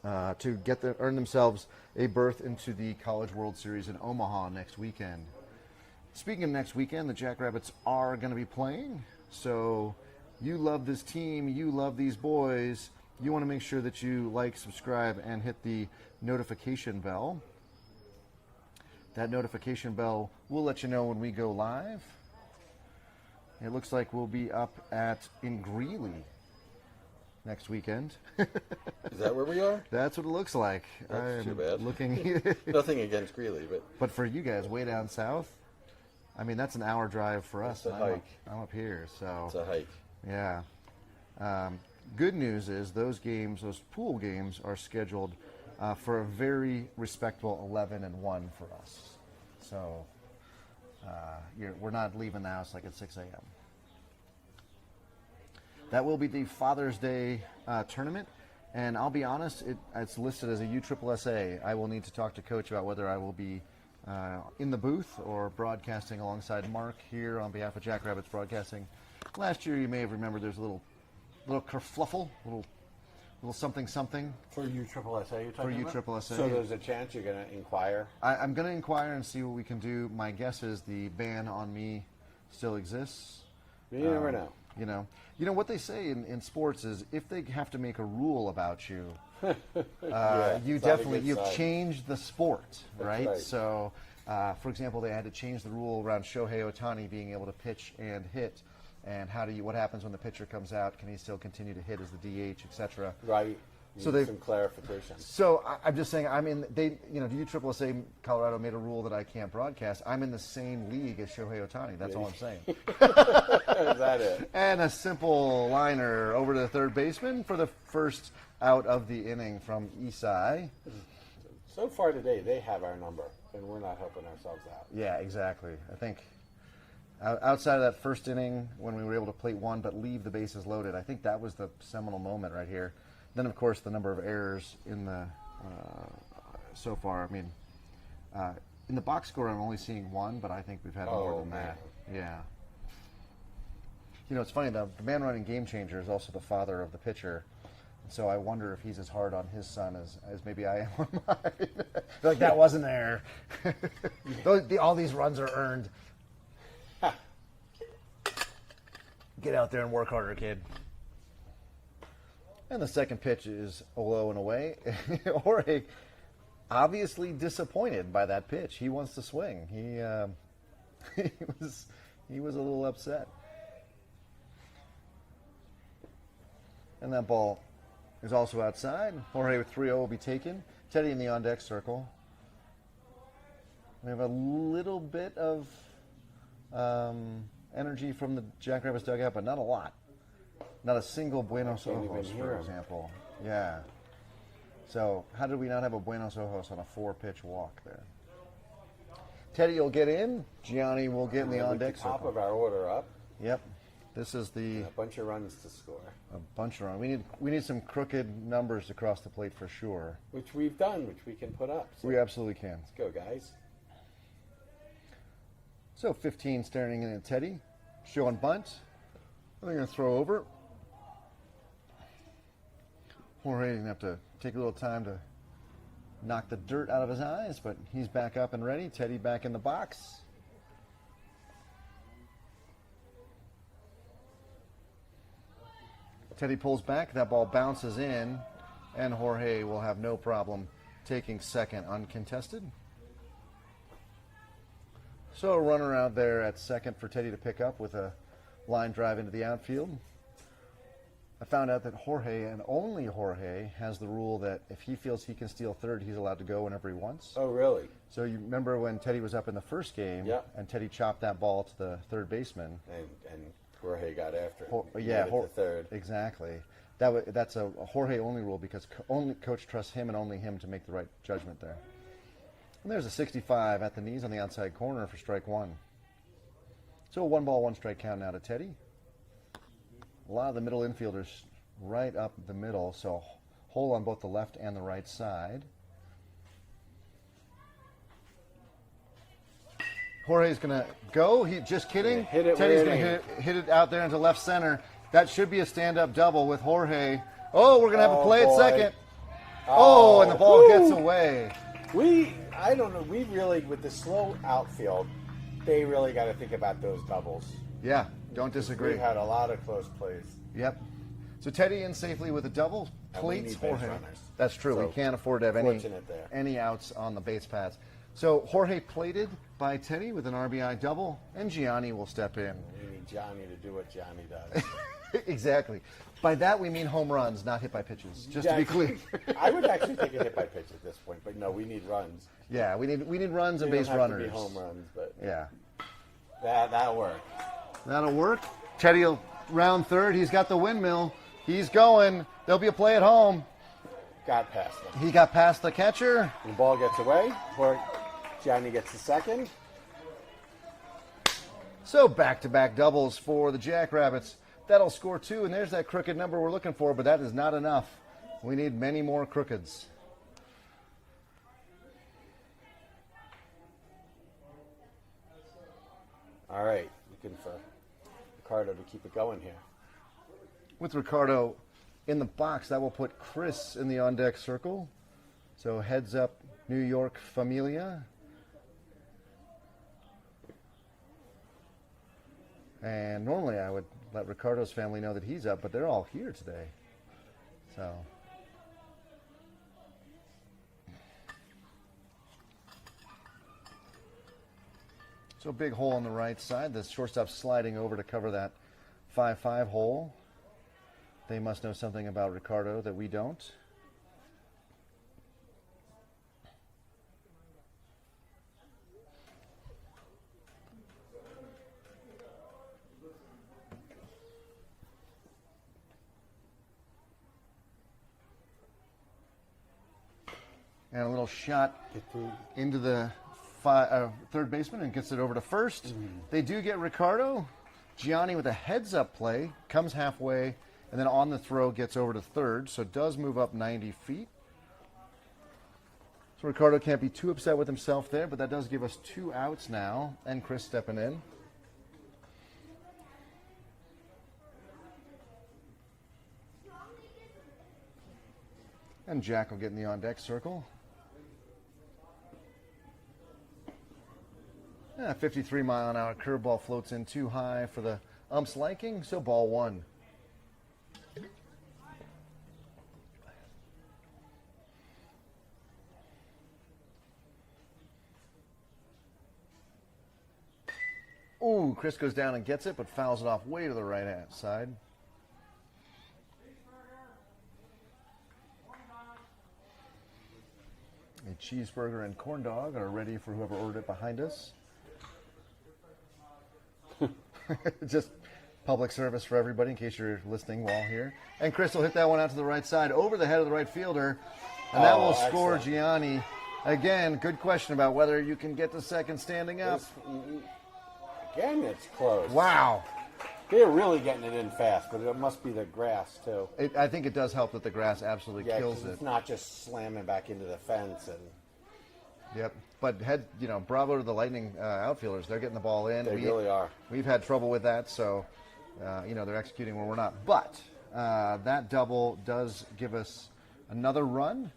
to earn themselves a berth into the College World Series in Omaha next weekend. Speaking of next weekend, the Jackrabbits are going to be playing, so you love this team, you love these boys, you want to make sure that you like, subscribe, and hit the notification bell. That notification bell will let you know when we go live. It looks like we'll be up in Greeley next weekend. Is that where we are? That's what it looks like. That's too bad. Looking Nothing against Greeley, but for you guys way down south, I mean, that's an hour drive for us. It's a hike. I'm up here, so it's a hike. yeah. Good news is those pool games, are scheduled for a very respectable 11-1 for us. So we're not leaving the house like at 6 a.m. That will be the Father's Day tournament, and I'll be honest, it's listed as a USSSA. I will need to talk to Coach about whether I will be in the booth or broadcasting alongside Mark here on behalf of Jackrabbits Broadcasting. Last year, you may have remembered there's a little kerfluffle, little something. For USSSA, you're talking about? For USSSA. So there's a chance you're going to inquire? I'm going to inquire and see what we can do. My guess is the ban on me still exists. You never know. You know what they say in sports is if they have to make a rule about you, you've changed the sport, right? So, for example, they had to change the rule around Shohei Ohtani being able to pitch and hit, and what happens when the pitcher comes out? Can he still continue to hit as the DH, etc.? Right. So some clarification. So I'm just saying, the USSSA Colorado made a rule that I can't broadcast. I'm in the same league as Shohei Ohtani. That's all I'm saying. Is that it? And a simple liner over to the third baseman for the first out of the inning from Isai. So far today, they have our number, and we're not helping ourselves out. Yeah, exactly. I think outside of that first inning when we were able to plate one but leave the bases loaded, I think that was the seminal moment right here. Then, of course, the number of errors in the so far. I mean, in the box score, I'm only seeing one, but I think we've had more than that. Yeah. It's funny, the man running game changer is also the father of the pitcher. So I wonder if he's as hard on his son as maybe I am on mine. Like, that wasn't there. All these runs are earned. Get out there and work harder, kid. And the second pitch is low and away. Jorge obviously disappointed by that pitch. He wants to swing. He was a little upset. And that ball is also outside. Jorge with 3-0 will be taken. Teddy in the on-deck circle. We have a little bit of energy from the Jackrabbits dugout, but not a lot. Not a single Buenos Ojos, for example. Yeah. So how did we not have a Buenos Ojos on a 4-pitch walk there? Teddy will get in. Gianni will get in the on-deck circle. Top of our order up. Yep. This is a bunch of runs to score. A bunch of runs. We need some crooked numbers across the plate for sure. Which we've done, which we can put up. So we absolutely can. Let's go, guys. So 15 staring in at Teddy. Showing bunt. They're going to throw over. Jorge's going to have to take a little time to knock the dirt out of his eyes, but he's back up and ready. Teddy back in the box. Teddy pulls back. That ball bounces in, and Jorge will have no problem taking second uncontested. So a runner out there at second for Teddy to pick up with a line drive into the outfield. I found out that Jorge, and only Jorge, has the rule that if he feels he can steal third, he's allowed to go whenever he wants. Oh, really? So you remember when Teddy was up in the first game, and Teddy chopped that ball to the third baseman. And Jorge got after it. To third. Exactly. That's a Jorge only rule because only coach trusts him and only him to make the right judgment there. And there's a 65 at the knees on the outside corner for strike one. So a 1-ball, 1-strike count now to Teddy. a lot of the middle infielders right up the middle, so hole on both the left and the right side. Jorge's going to go. Just kidding. Hit it Teddy's where going it to hit it out there into left center. That should be a stand-up double with Jorge. Oh, we're going to have a play at second. Oh, and the ball gets away. I don't know. We really, with the slow outfield, they really got to think about those doubles. Yeah, don't disagree. We've had a lot of close plays. Yep. So Teddy in safely with a double. And we Plates need base Jorge. runners. That's true. So, we can't afford to have fortunate there. any outs on the base paths. So Jorge plated by Teddy with an RBI double, and Gianni will step in. We need Johnny to do what Johnny does. Exactly. By that we mean home runs, not hit by pitches. Just to be clear. I would actually take a hit by pitch at this point, but no, we need runs. Yeah, we need runs and They base don't have runners. to be home runs, but Yeah. that'll work. That'll work. Teddy will round third. He's got the windmill. He's going. There'll be a play at home. Got past him. He got past the catcher. The ball gets away, or Johnny gets the second. So back-to-back doubles for the Jackrabbits. That'll score 2, and there's that crooked number we're looking for, but that is not enough. We need many more crookeds. All right, looking for Ricardo to keep it going here. With Ricardo in the box, that will put Chris in the on-deck circle. So heads up, New York Familia. And normally I would let Ricardo's family know that he's up, but they're all here today. So big hole on the right side. The shortstop sliding over to cover that 5-5 hole. They must know something about Ricardo that we don't. And a little shot into the third baseman and gets it over to first. They do get Ricardo. Gianni with a heads-up play, comes halfway, and then on the throw gets over to third, so does move up 90 feet. So Ricardo can't be too upset with himself there, but that does give us 2 outs now, and Chris stepping in. And Jack will get in the on-deck circle. 53-mile-an-hour curveball floats in too high for the ump's liking, so ball 1. Ooh, Chris goes down and gets it, but fouls it off way to the right-hand side. A cheeseburger and corn dog are ready for whoever ordered it behind us. Just public service for everybody in case you're listening while here. And Chris will hit that one out to the right side over the head of the right fielder. And that will score excellent. Gianni. Again, good question about whether you can get to second standing up. Again, it's close. Wow. They're really getting it in fast, but it must be the grass, too. I think it does help that the grass absolutely Yeah, kills 'cause it. it's not just slamming back into the fence. And Yep. But bravo to the Lightning outfielders. They're getting the ball in. they really are. We've had trouble with that, so they're executing where we're not. But that double does give us another run.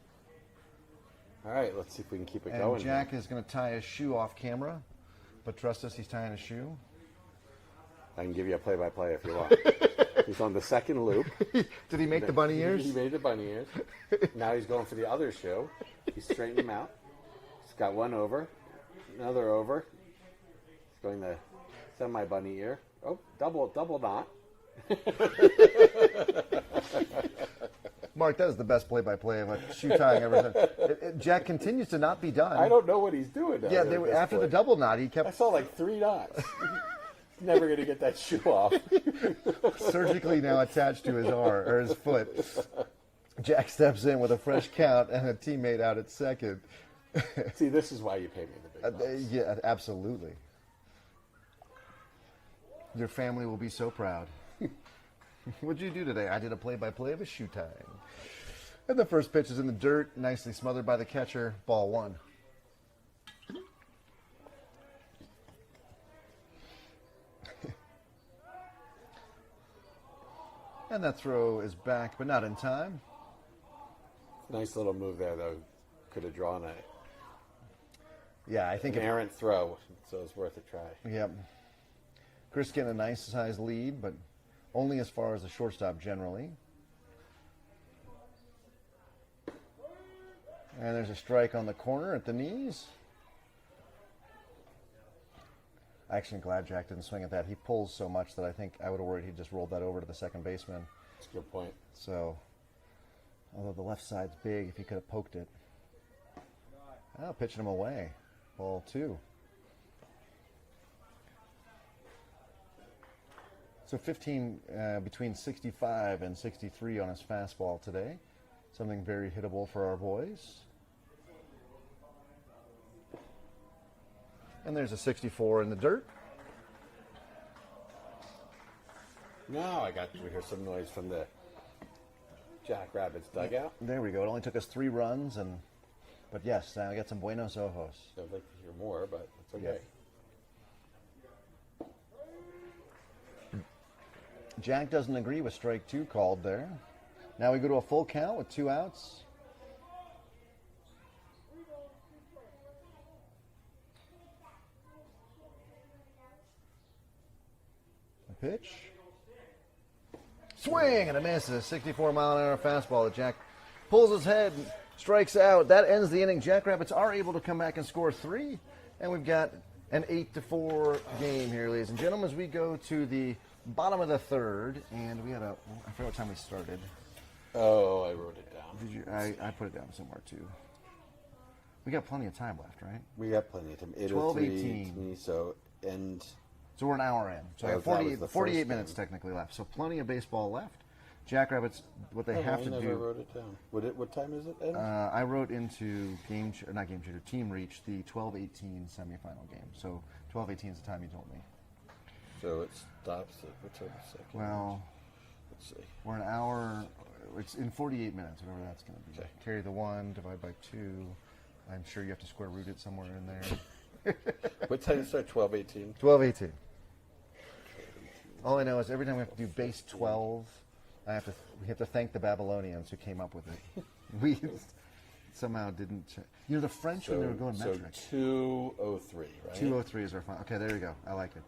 All right, let's see if we can keep it And going. Jack is going to tie his shoe off camera. But trust us, he's tying his shoe. I can give you a play-by-play if you want. He's on the second loop. Did he make the bunny ears? He made the bunny ears. Now he's going for the other shoe. He's straightening them out. He's got one over, another over. He's going the semi-bunny ear. Oh, double knot. Mark, that is the best play-by-play of a shoe tying ever. Jack continues to not be done. I don't know what he's doing. Yeah, after the double knot, he I kept saw like 3 knots. He's never going to get that shoe off. surgically now attached to his arm or his foot. Jack steps in with a fresh count and a teammate out at second. See, this is why you pay me the big bucks. Yeah, absolutely. Your family will be so proud. What'd you do today? I did a play-by-play of a shoe tying. And the first pitch is in the dirt, nicely smothered by the catcher. Ball 1. And that throw is back, but not in time. Nice little move there, though. Could have drawn Yeah, I think an errant throw, so it's worth a try. Yep. Chris getting a nice size lead, but only as far as the shortstop generally. And there's a strike on the corner at the knees. Actually, I'm glad Jack didn't swing at that. He pulls so much that I think I would have worried he just rolled that over to the second baseman. That's a good point. So, although the left side's big, if he could have poked it. Oh, pitching him away. Ball 2. So 15 between 65 and 63 on his fastball today. Something very hittable for our boys. And there's a 64 in the dirt. Now we hear some noise from the Jackrabbits dugout. There we go. It only took us 3 runs, but yes, now I got some buenos ojos. I'd like to hear more, but it's okay. Jack doesn't agree with strike 2 called there. Now we go to a full count with 2 outs. A pitch. Swing and a miss. A 64-mile-an-hour fastball that Jack pulls his head, strikes out. That ends the inning. Jackrabbits are able to come back and score 3, and we've got an 8-4 game here, ladies and gentlemen, as we go to the bottom of the 3rd, and we had I forgot what time we started. Oh, I wrote it down. Did you? I put it down somewhere too. We got plenty of time left, right? We got plenty of time. 8:03, so So we're an hour in. So I have that was the 48 first minutes game. technically left. So plenty of baseball left. Jackrabbits, what they have I to never do. wrote it down. What time is it? Ed? I wrote into Team Reach, the 12-18 semifinal game. So 12-18 is the time you told me. So it stops at whichever second. Well, let's see. we're an hour. It's in 48 minutes, whatever that's going to be. Okay. Carry the 1, divide by 2. I'm sure you have to square root it somewhere in there. What time is it? 12:18. 12-18. All I know is every time we have to do base 12, we have to thank the Babylonians who came up with it. We somehow didn't. The French when they were going metric. So 2:03, right? 2:03 is our final. Okay, there you go. I like it.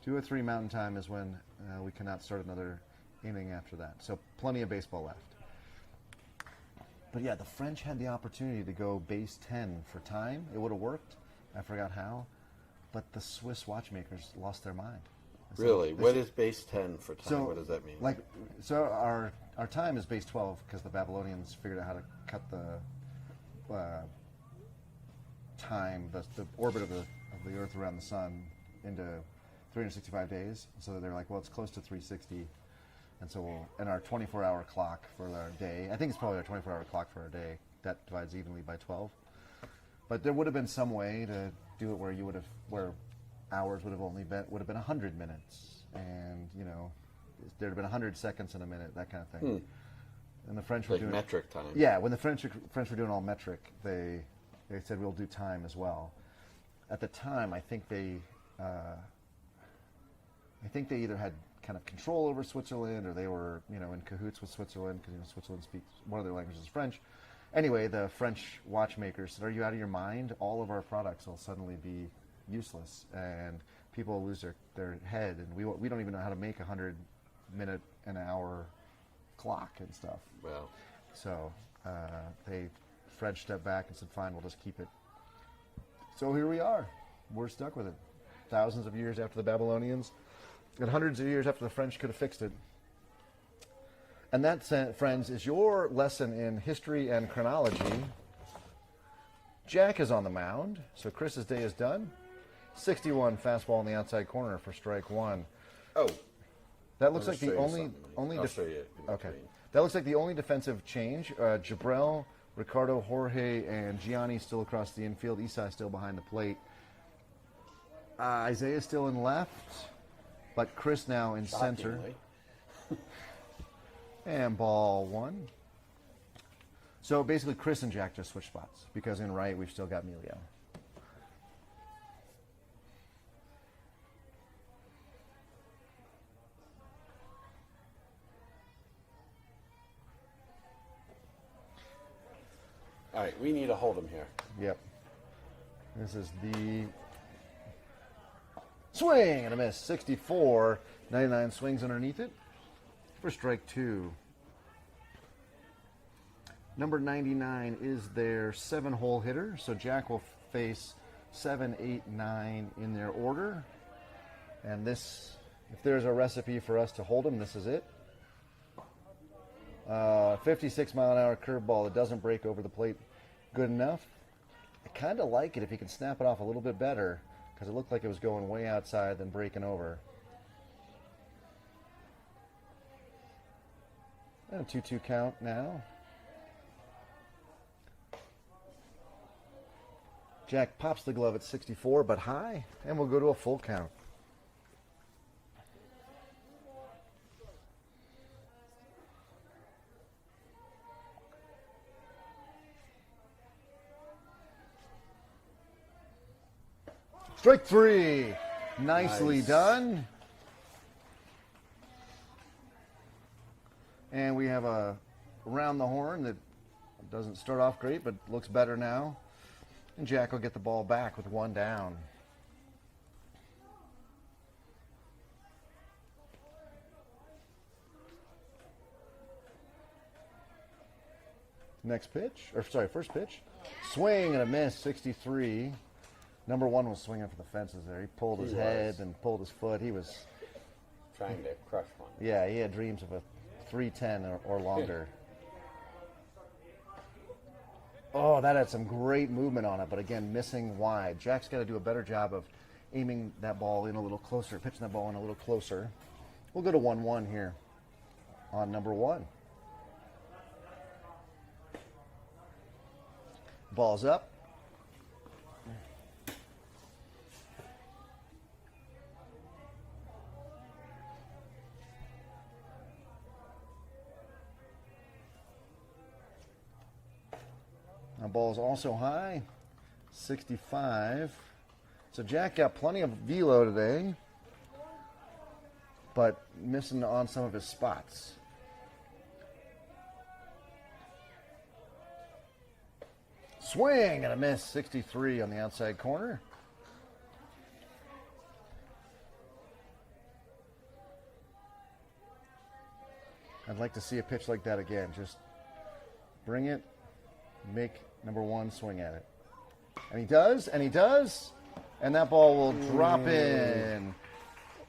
2:03 Mountain Time is when we cannot start another inning after that. So plenty of baseball left. But yeah, the French had the opportunity to go base 10 for time. It would have worked. I forgot how. But the Swiss watchmakers lost their mind. So Really? What is base 10 for time? So, what does that mean? So our time is base 12 because the Babylonians figured out how to cut the time, the orbit of the Earth around the sun into 365 days. So they're like, well, it's close to 360. And so and our 24-hour clock for our day, I think it's probably our 24-hour clock for our day, that divides evenly by 12. But there would have been some way to do it where hours would have been 100 minutes, and there'd have been 100 seconds in a minute, that kind of thing. And the French were doing metric time. Yeah, when the French were doing all metric, they said we'll do time as well. At the time, I think they either had kind of control over Switzerland, or they were in cahoots with Switzerland because Switzerland speaks one of their languages is French. Anyway, the French watchmakers said, "Are you out of your mind? All of our products will suddenly be useless, and people will lose their head, and we don't even know how to make 100-minute an hour clock and stuff." Well, so French stepped back and said, "Fine, we'll just keep it." So here we are. We're stuck with it. Thousands of years after the Babylonians, and hundreds of years after the French could have fixed it. And that, friends, is your lesson in history and chronology. Jack is on the mound, so Chris's day is done. 61 fastball in the outside corner for strike 1. Oh, that looks like the only. I'll show you. Okay, that looks like the only defensive change. Jabril, Ricardo, Jorge, and Gianni still across the infield. Isai still behind the plate. Isaiah still in left, but Chris now in center. And ball one. So basically, Chris and Jack just switch spots because in right we've still got Emilio. All right, we need to hold him here. Yep. This is the swing and a miss. 64. 99 swings underneath it for strike two. Number 99 is their 7-hole hitter, so Jack will face 7, 8, 9 in their order. And this, if there's a recipe for us to hold him, this is it. 56-mile-an-hour curveball that doesn't break over the plate good enough. I kind of like it if he can snap it off a little bit better because it looked like it was going way outside than breaking over. And a 2-2 count now. Jack pops the glove at 64, but high, and we'll go to a full count. Strike three. Nicely done. And we have a around the horn that doesn't start off great, but looks better now. And Jack will get the ball back with one down. Next pitch, or sorry, first pitch. Swing and a miss, 63. Number one was swinging for the fences there. He pulled his head and pulled his foot. He was trying to crush one. Yeah, he had dreams of a 310 or longer. Oh, that had some great movement on it, but again, missing wide. Jack's got to do a better job of aiming that ball in a little closer, pitching that ball in a little closer. We'll go to 1-1 here on number one. Ball's up. Now ball's also high, 65. So Jack got plenty of velo today, but missing on some of his spots. Swing and a miss, 63 on the outside corner. I'd like to see a pitch like that again. Just bring it, make number one swing at it. And he does, and he does. And that ball will drop in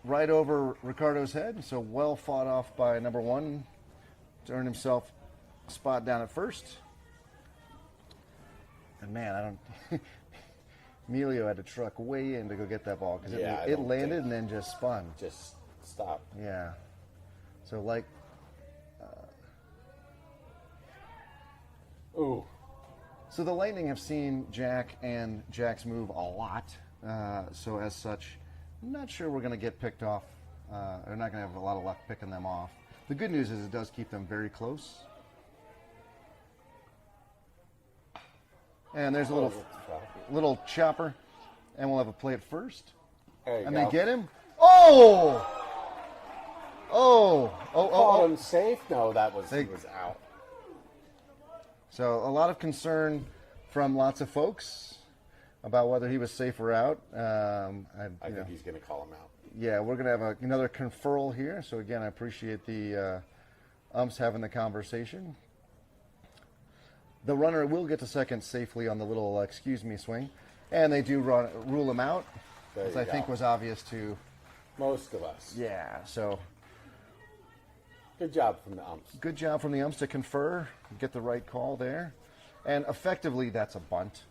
right over Ricardo's head. So well fought off by number one to earn himself a spot down at first. And man, I don't. Emilio had to truck way in to go get that ball because it landed and then just spun. Just stopped. Yeah. So like. Ooh. So the Lightning have seen Jack and Jack's move a lot. So as such, I'm not sure we're going to get picked off. They're not going to have a lot of luck picking them off. The good news is it does keep them very close. And there's a little chopper, and we'll have a play at first. And they get him. Oh! Called him safe? No, he was out. So a lot of concern from lots of folks about whether he was safe or out. I think he's going to call him out. Yeah, we're going to have another conferral here. So again, I appreciate the umps having the conversation. The runner will get to second safely on the little excuse me swing, and they do rule him out, as I think was obvious to most of us. Yeah, so good job from the umps. Good job from the umps to confer, get the right call there, and effectively that's a bunt.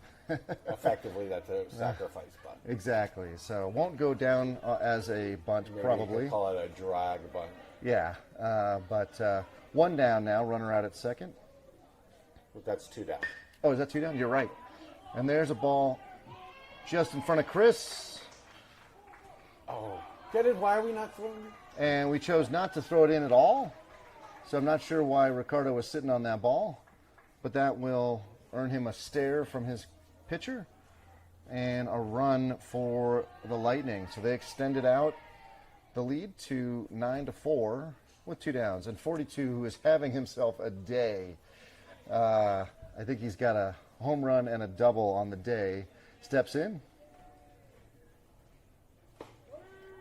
Effectively, that's a sacrifice bunt. Exactly. So won't go down as a bunt probably. You could call it a drag bunt. Yeah, but one down now. Runner out at second. That's two down. Oh, is that two down? You're right. And there's a ball just in front of Chris. Oh, get it? Why are we not throwing it? And we chose not to throw it in at all. So I'm not sure why Ricardo was sitting on that ball, but that will earn him a stare from his pitcher and a run for the Lightning. So they extended out the lead to 9-4 with 2 downs. And 42, who is having himself a day, I think he's got a home run and a double on the day, steps in.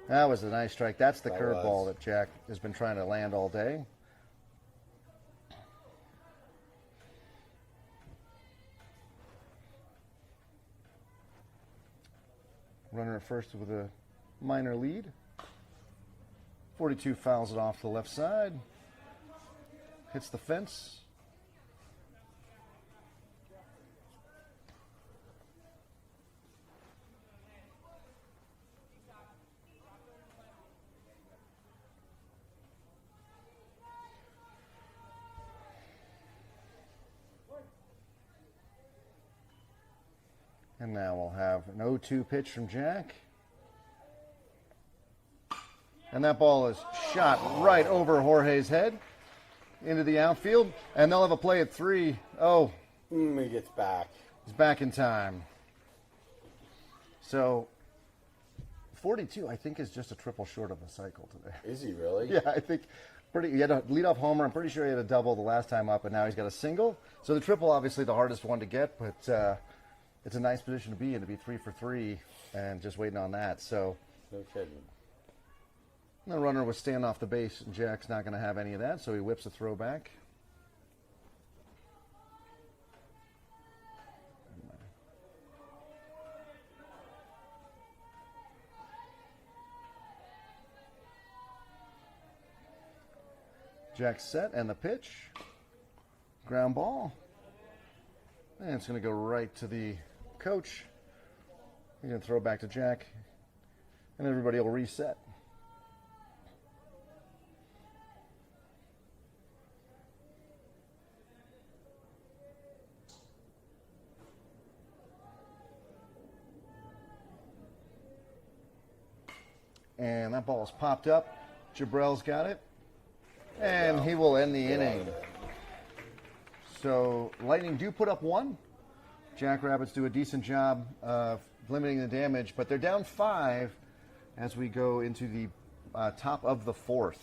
That was a nice strike. That's the curveball that Jack has been trying to land all day. Runner at first with a minor lead. 42 fouls it off the left side. Hits the fence. And now we'll have an 0-2 pitch from Jack. And that ball is shot right over Jorge's head into the outfield. And they'll have a play at 3. Oh. He gets back. He's back in time. So 42, I think, is just a triple short of a cycle today. Is he really? Yeah, I think he had a leadoff homer. I'm pretty sure he had a double the last time up, and now he's got a single. So the triple, obviously, the hardest one to get, but it's a nice position to be in, to be 3 for 3 and just waiting on that. So No kidding. the runner was staying off the base, and Jack's not going to have any of that, so he whips a throw back. Jack's set, and the pitch. Ground ball. And it's going to go right to the coach. He's going to throw it back to Jack, and everybody will reset. And that ball's popped up. Jabrell's got it. And he will end the inning. So Lightning do put up 1. Jackrabbits do a decent job of limiting the damage, but they're down 5 as we go into the top of the 4th.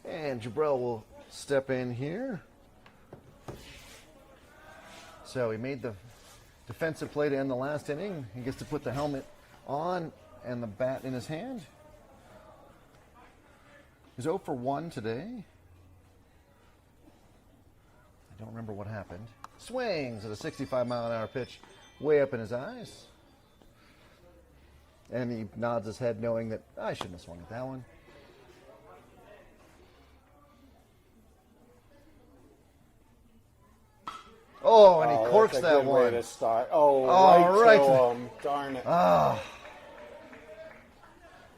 And Jabrell will step in here. So he made the defensive play to end the last inning. He gets to put the helmet on and the bat in his hand. He's 0 for 1 today. I don't remember what happened. Swings at a 65-mile-an-hour pitch way up in his eyes. And he nods his head knowing that I shouldn't have swung at that one. Oh, and he corks that's a that good way one. to start. Oh, right. to him. Darn it. Ah.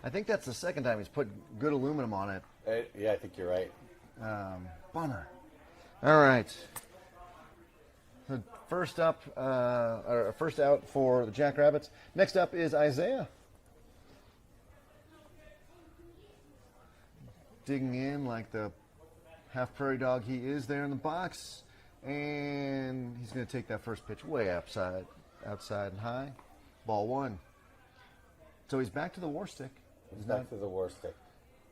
I think that's the second time he's put good aluminum on it. Yeah, I think you're right. Bummer. All right. So first up, or first out for the Jackrabbits. Next up is Isaiah. Digging in like the half prairie dog he is there in the box. And he's going to take that first pitch way outside and high. Ball 1. So he's back to the war stick. He's back to the war stick.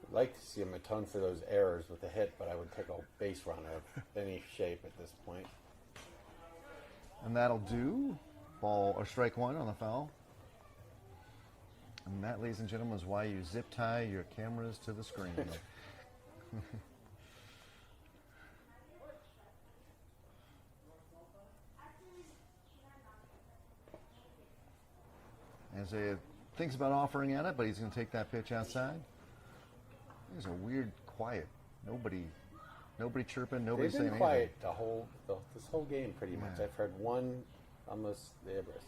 I'd like to see him atone for those errors with the hit, but I would take a base runner of any shape at this point. And that'll do. Ball or strike 1 on the foul. And that, ladies and gentlemen, is why you zip tie your cameras to the screen. Isaiah thinks about offering at it, but he's going to take that pitch outside. There's a weird quiet. Nobody chirping. Nobody saying They've been anything. quiet this whole game pretty much. Yeah. I've heard one almost the Ibris.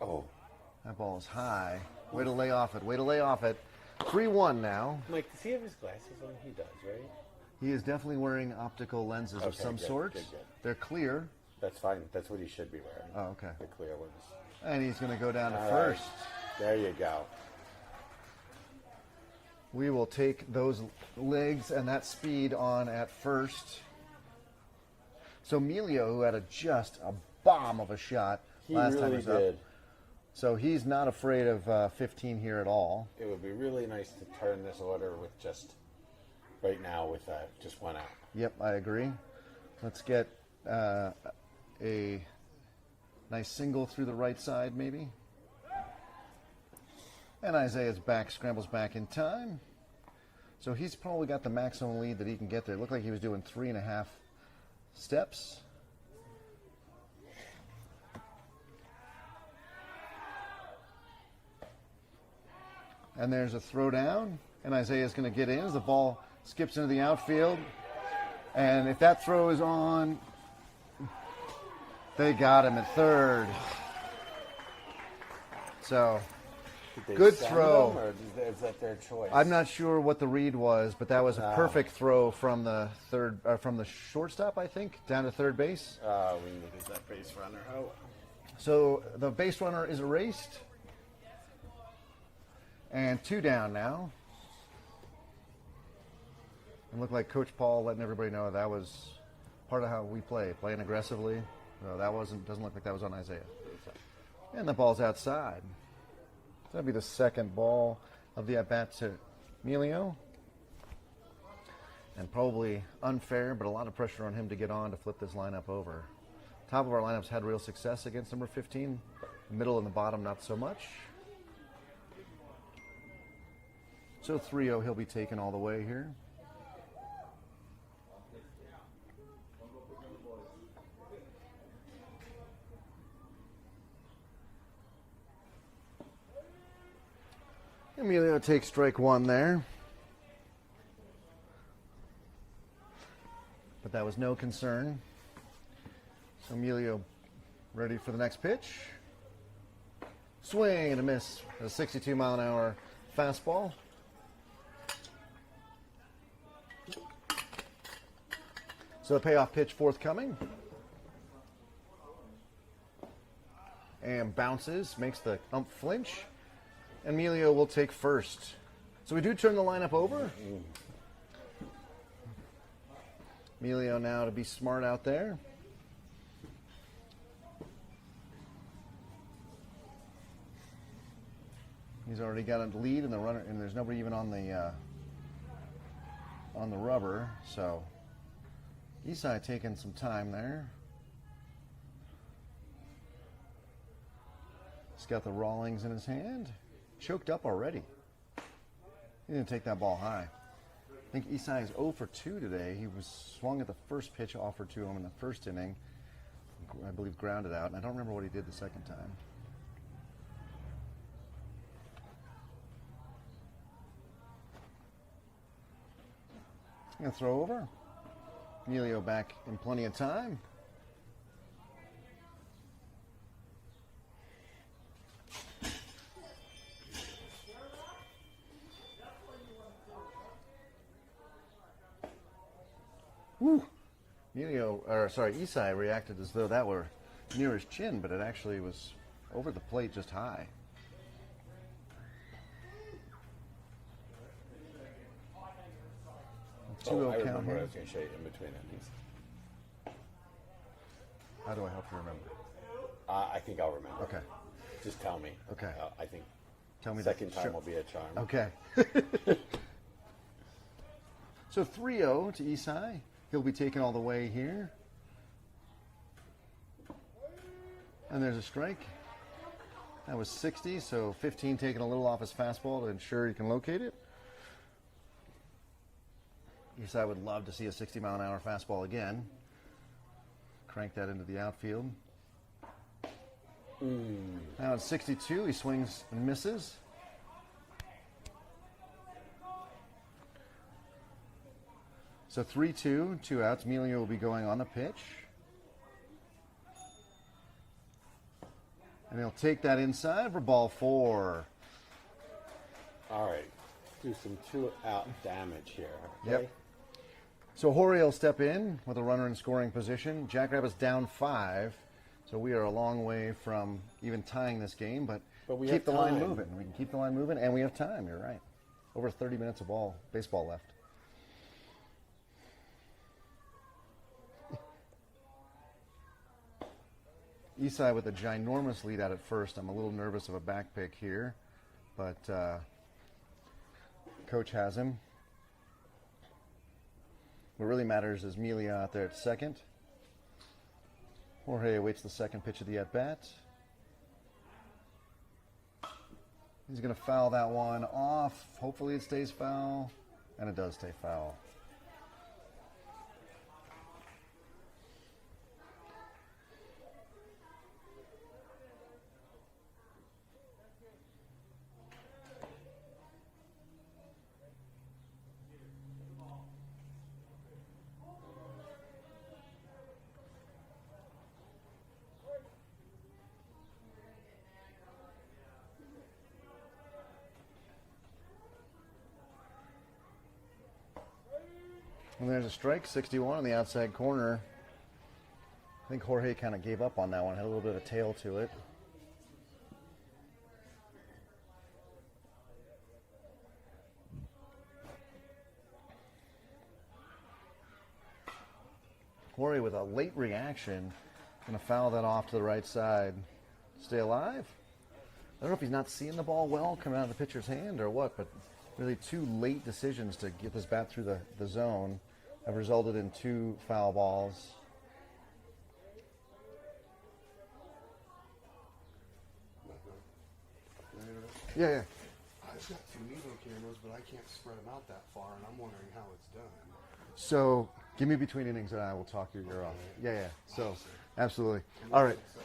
Oh, That ball is high. Way to lay off it. Way to lay off it. 3-1 now. Mike, does he have his glasses on? He does, right? He is definitely wearing optical lenses of Okay, some good, sort. good. They're clear. That's fine. That's what he should be wearing. Oh, okay. The clear ones. And he's going to go down to All first. right. There you go. We will take those legs and that speed on at first. So Emilio, who had just a bomb of a shot He last time he really was up. did. So he's not afraid of 15 here at all. It would be really nice to turn this order with just right now with just one out. Yep, I agree. Let's get a nice single through the right side, maybe. And Isaiah's back, scrambles back in time. So he's probably got the maximum lead that he can get there. It looked like he was doing 3.5 steps. And there's a throw down, and Isaiah's going to get in as the ball skips into the outfield. And if that throw is on, they got him at third. So, Did they good send throw. him, or is that their choice? I'm not sure what the read was, but that was a perfect throw from the from the shortstop, I think, down to third base. We needed that base runner. Oh, So the base runner is erased. And 2 down now. And looked like Coach Paul letting everybody know that was part of how we play, playing aggressively. No, that doesn't look like that was on Isaiah. And the ball's outside. That'll be the second ball of the at-bat to Emilio. And probably unfair, but a lot of pressure on him to get on to flip this lineup over. Top of our lineups had real success against number 15. Middle and the bottom, not so much. So 3-0, he'll be taken all the way here. Emilio takes strike 1 there. But that was no concern. So Emilio ready for the next pitch. Swing and a miss. A 62-mile-an-hour fastball. So the payoff pitch forthcoming. And bounces, makes the ump flinch. Emilio will take first. So we do turn the lineup over. Emilio now to be smart out there. He's already got a lead in the runner, and there's nobody even on the rubber. So Isai taking some time there. He's got the Rawlings in his hand. Choked up already. He didn't take that ball high. I think Isai is 0 for 2 today. He was swung at the first pitch offered to him in the first inning. I believe grounded out, and I don't remember what he did the second time. Gonna throw over. Emilio back in plenty of time. Woo! Isai reacted as though that were near his chin, but it actually was over the plate just high. I remember what I was going to show you in between innings. How do I help you remember? I think I'll remember. Okay. Just tell me. Okay. I think Tell me second that. time Sure. will be a charm. Okay. So 3-0 to Isai. He'll be taken all the way here. And there's a strike. That was 60, so 15 taking a little off his fastball to ensure he can locate it. Isai would love to see a 60-mile-an-hour fastball again. Crank that into the outfield. Now at 62, he swings and misses. So 3-2, 2 outs. Emilio will be going on the pitch. And he'll take that inside for ball 4. All right. Do some 2-out damage here. Okay? Yep. So Jorge will step in with a runner in scoring position. Jackrabbits down 5. So we are a long way from even tying this game, but we keep have the line time. moving. We can keep the line moving, and we have time. You're right. Over 30 minutes of baseball left. Isai with a ginormous lead out at first. I'm a little nervous of a back pick here, but coach has him. What really matters is Melia out there at second. Jorge awaits the second pitch of the at-bat. He's going to foul that one off. Hopefully it stays foul, and it does stay foul. And there's a strike, 61 on the outside corner. I think Jorge kind of gave up on that one, had a little bit of a tail to it. Jorge with a late reaction, going to foul that off to the right side. Stay alive. I don't know if he's not seeing the ball well coming out of the pitcher's hand or what, but really 2 late decisions to get this bat through the zone have resulted in 2 foul balls. Yeah. I've got 2 needle cameras, but I can't spread them out that far, and I'm wondering how it's done. So give me between innings and I will talk your ear off. Yeah. So, absolutely. All right. I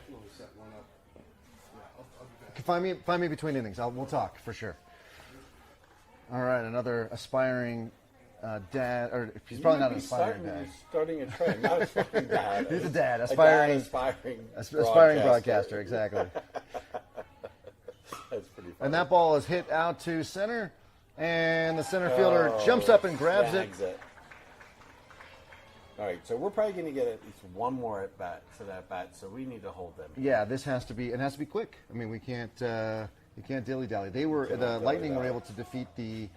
can only set one up. Yeah, I'll be back. Find me between innings. We'll talk for sure. All right, another aspiring dad, or he's probably not an aspiring dad. Starting a trend, not aspiring dad. He's a dad, aspiring broadcaster, exactly. That's pretty funny. And that ball is hit out to center, and the center fielder jumps up and grabs it. All right, so we're probably going to get at least one more at bat to that bat, so we need to hold them. Yeah, it has to be quick. I mean, we can't you can't dilly-dally. The Lightning were able to defeat the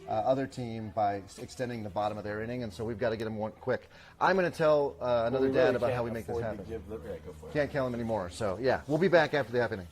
other team by extending the bottom of their inning, and so we've got to get them one quick. I'm going to tell another dad about how we make this happen. Go for it. Can't kill him anymore. So yeah, we'll be back after the half inning.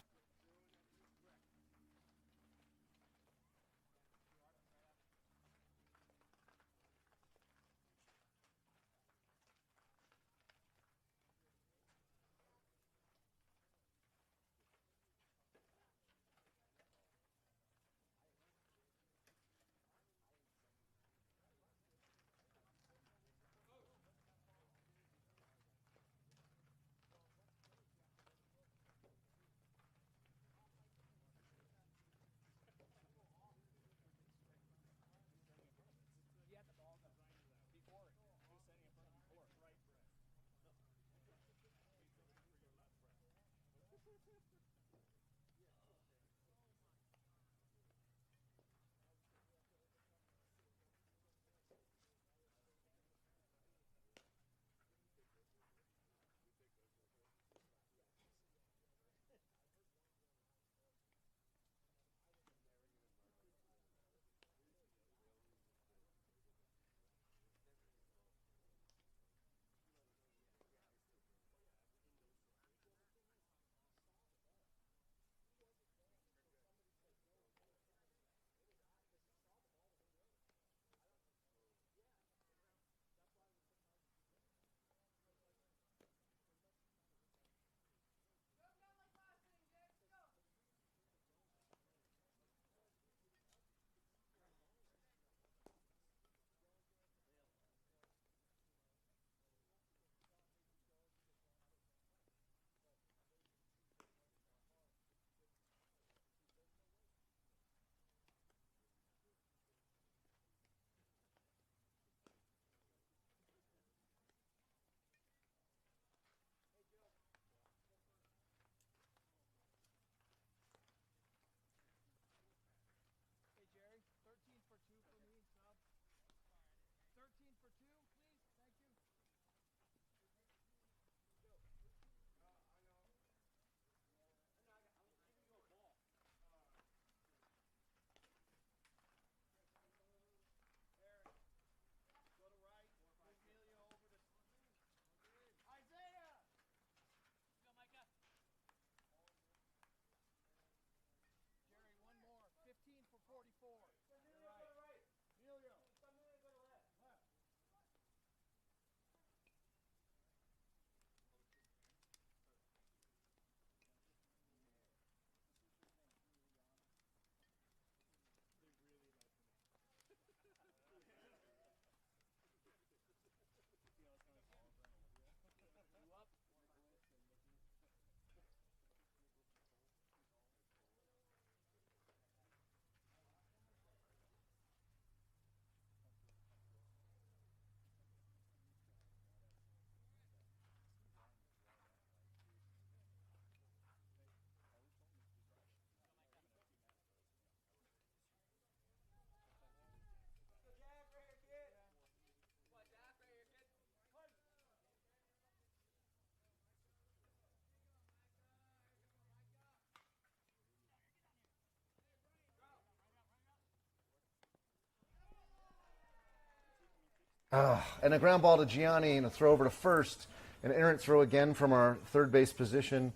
And a ground ball to Gianni and a throw over to first. An errant throw again from our third base position.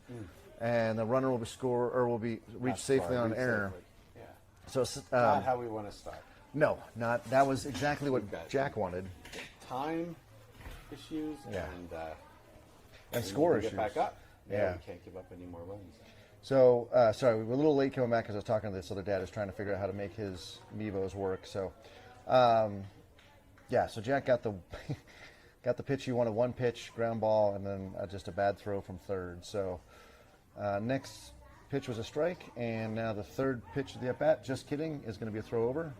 And the runner will be reached safely on an error. Yeah. So Not how we want to start. no, not that was exactly what We've got Jack wanted. Time issues Yeah. and score we issues. Get back up. Yeah. We can't give up any more runs. So, sorry, we were a little late coming back because I was talking to this other dad who's trying to figure out how to make his Mevos work. So, yeah, so Jack got the got the pitch he wanted, one pitch, ground ball, and then just a bad throw from third. So, next pitch was a strike, and now the third pitch of the at-bat, just kidding, is going to be a throw over.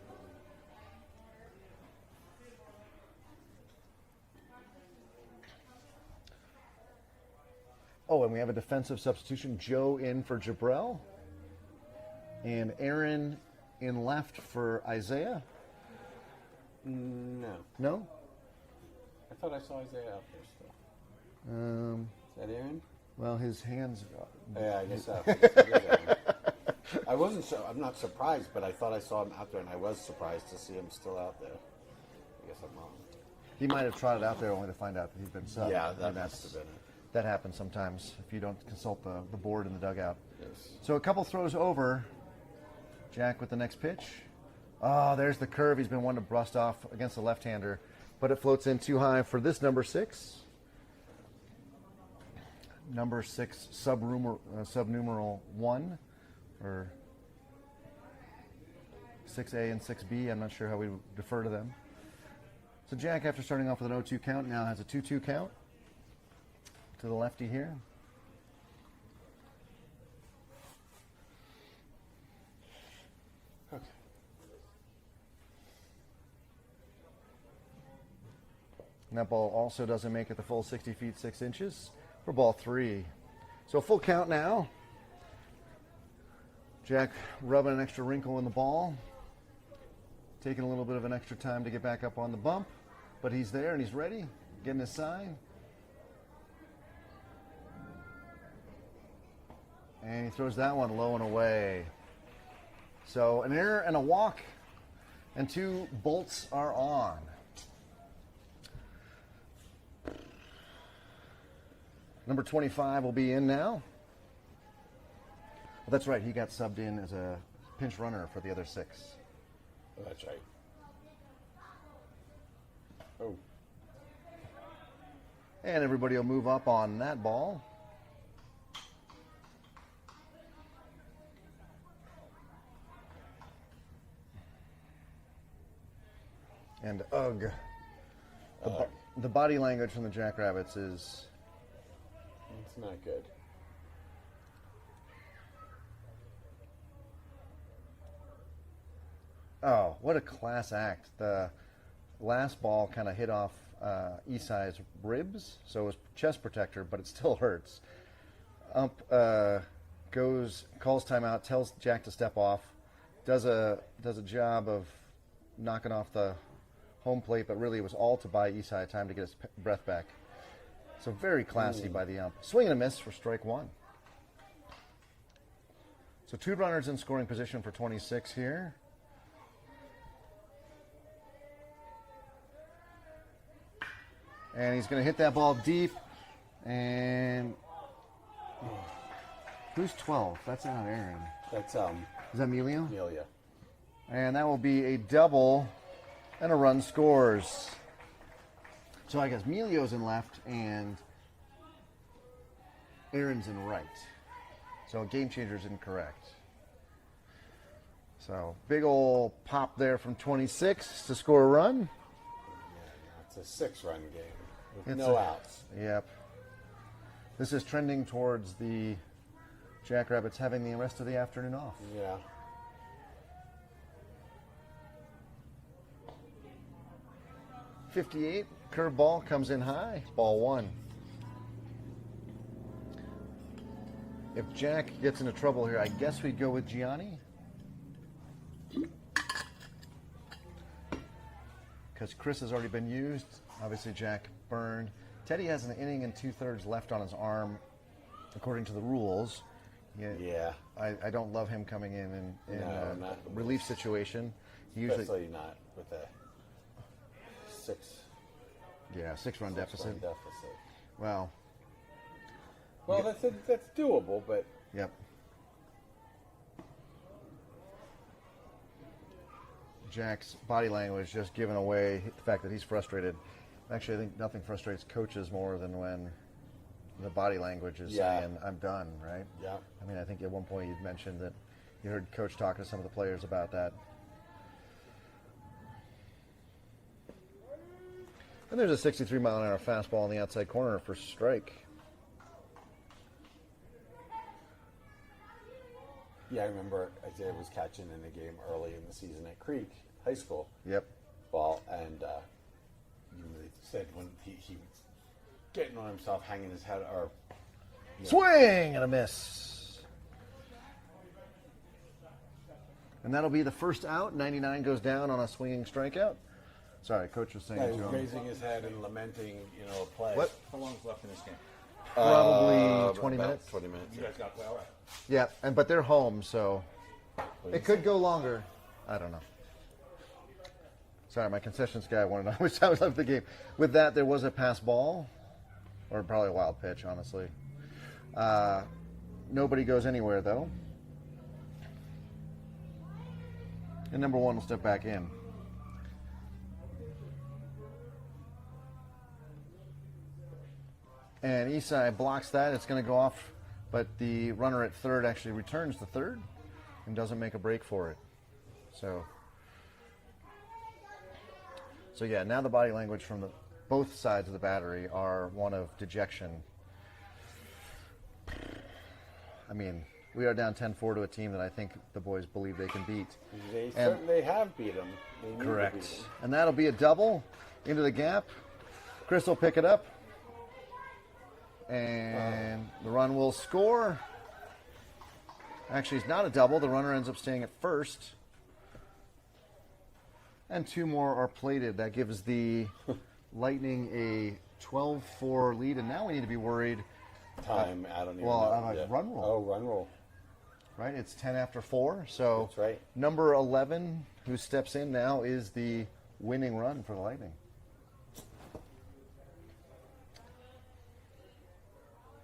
Oh, and we have a defensive substitution. Joe in for Jabrell. And Aaron in left for Isaiah. No. No? I thought I saw Isaiah out there still. Um, Is that Aaron? well, his hands. Yeah, I guess so. I guess it is Aaron. I wasn't sure. I'm not surprised, but I thought I saw him out there, and I was surprised to see him still out there. I guess I'm wrong. He might have trotted out there only to find out that he'd been subbed. Yeah, And that that's- must have been it. That happens sometimes if you don't consult the board in the dugout. Yes. So a couple throws over. Jack with the next pitch. Oh, there's the curve. He's been wanting to brust off against the left-hander, but it floats in too high for this number 6. Number 6 subnumeral 1, or 6A and 6B. I'm not sure how we defer to them. So Jack, after starting off with an 0-2 count, now has a 2-2 count to the lefty here. Okay. And that ball also doesn't make it the full 60 feet 6 inches for ball 3. So full count now. Jack rubbing an extra wrinkle in the ball. Taking a little bit of an extra time to get back up on the bump. But he's there and he's ready. Getting his sign. And he throws that one low and away. So an error and a walk. And 2 bolts are on. Number 25 will be in now. Well, that's right. He got subbed in as a pinch runner for the other 6. Oh, that's right. Oh. And everybody will move up on that ball. And ugh. The body language from the Jackrabbits is... It's not good. Oh, what a class act. The last ball kind of hit off Isai's ribs, so it was chest protector, but it still hurts. Ump calls timeout, tells Jack to step off, does a job of knocking off the home plate, but really it was all to buy Isai time to get his breath back. So very classy by the ump. Swing and a miss for strike 1. So 2 runners in scoring position for 26 here. And he's going to hit that ball deep. And who's 12? That's not Aaron. That's Is that Emilio? Amelia. And that will be a double, and a run scores. So I guess Emilio's in left and Aaron's in right. So game changer's incorrect. So big ol' pop there from 26 to score a run. It's a 6-run game with It's no a- outs. Yep. This is trending towards the Jackrabbits having the rest of the afternoon off. Yeah. .58, curveball comes in high, ball 1. If Jack gets into trouble here, I guess we'd go with Gianni. Because Chris has already been used. Obviously, Jack burned. Teddy has an inning and 2/3 left on his arm, according to the rules. Yeah. I don't love him coming in No, a not- relief situation. He usually, Especially not with a 6 Yeah, 6-run deficit. Six-run deficit. Well, Well, that's doable, but yep. Jack's body language just giving away the fact that he's frustrated. Actually, I think nothing frustrates coaches more than when the body language is saying, I'm done, right? yeah. I mean, I think at one point you'd mentioned that you heard Coach talk to some of the players about that. And there's a 63-mile-an-hour fastball on the outside corner for strike. Yeah, I remember Isaiah was catching in a game early in the season at Creek High School. Yep. Ball, and they said when he was getting on himself, hanging his head, or Swing and a miss. And that'll be the first out. 99 goes down on a swinging strikeout. Sorry, Coach was saying he to was him. raising his head and lamenting, a play. What? How long's left in this game? Probably 20 about minutes. 20 minutes. You guys got to play all right. Yeah, but they're home, so it could go longer. I don't know. Sorry, my concessions guy wanted to know how much time was left in the game. With that, there was a pass ball, or probably a wild pitch, honestly. Nobody goes anywhere, though. And number one will step back in. And Isai blocks that. It's going to go off, but the runner at third actually returns to third and doesn't make a break for it. So yeah, now the body language from both sides of the battery are one of dejection. I mean, we are down 10-4 to a team that I think the boys believe they can beat. They certainly have beat him. They need to beat Correct. him. And that'll be a double into the gap. Chris will pick it up. And the run will score. Actually, it's not a double. The runner ends up staying at first. And two more are plated. That gives the Lightning a 12-4 lead. And now we need to be worried. Time, I don't even Well, know. on a run roll. Oh, run roll. Right? It's 10 after 4. So That's right. number 11, who steps in now, is the winning run for the Lightning.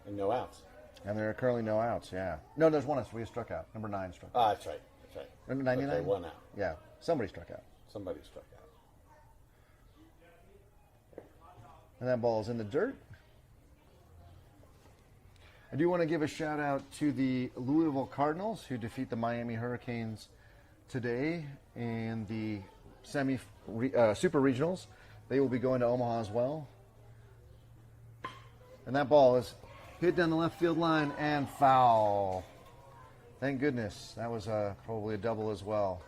And no outs. And there are currently no outs, yeah. No, there's one out. We struck out. Number 9 struck out. Ah, that's right. That's right. Number 99? Okay, one out. Yeah, somebody struck out. Somebody struck out. And that ball is in the dirt. I do want to give a shout out to the Louisville Cardinals, who defeat the Miami Hurricanes today in the Super Regionals. They will be going to Omaha as well. And that ball is hit down the left field line and foul. Thank goodness. That was probably a double as well.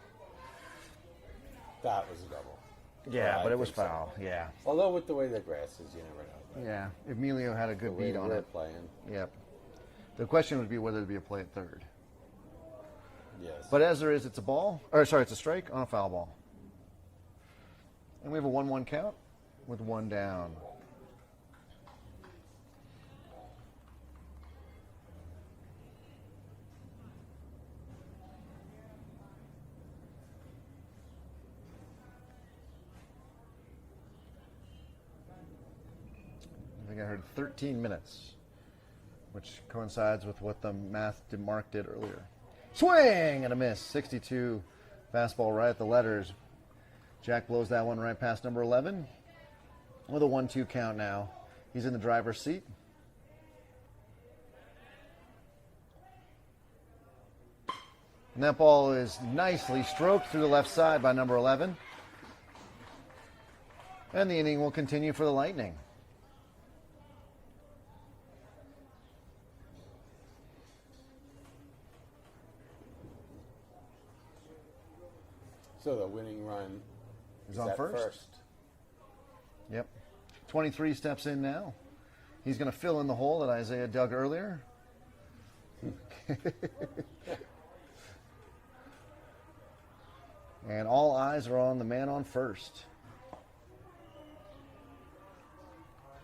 That was a double. Yeah, I but it was think so. foul. Yeah. Although with the way the grass is, you never know. But Yeah. Emilio had a the good way beat on we're it. playing, Yep. The question would be whether it'd be a play at third. yes. But as there is, it's a ball. Or sorry, it's a strike on a foul ball. And we have a 1-1 count with one down. I think I heard 13 minutes, which coincides with what the math Mark did earlier. Swing and a miss. 62 fastball right at the letters. Jack blows that one right past number 11 with a 1-2 count now. He's in the driver's seat. And that ball is nicely stroked through the left side by number 11. And the inning will continue for the Lightning. So the winning run Is on at first. Yep. 23 steps in now. He's going to fill in the hole that Isaiah dug earlier. And all eyes are on the man on first.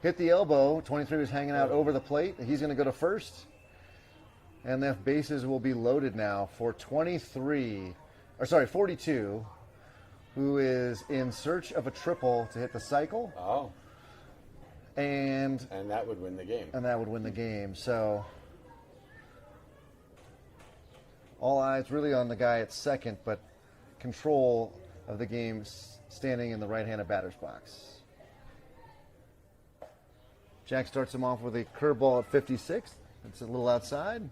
Hit the elbow. 23 was hanging out over the plate. He's going to go to first. And the bases will be loaded now for 42, who is in search of a triple to hit the cycle. Oh, and that would win the game. So all eyes really on the guy at second, but control of the game standing in the right-handed batter's box. Jack starts him off with a curveball at 56. It's a little outside.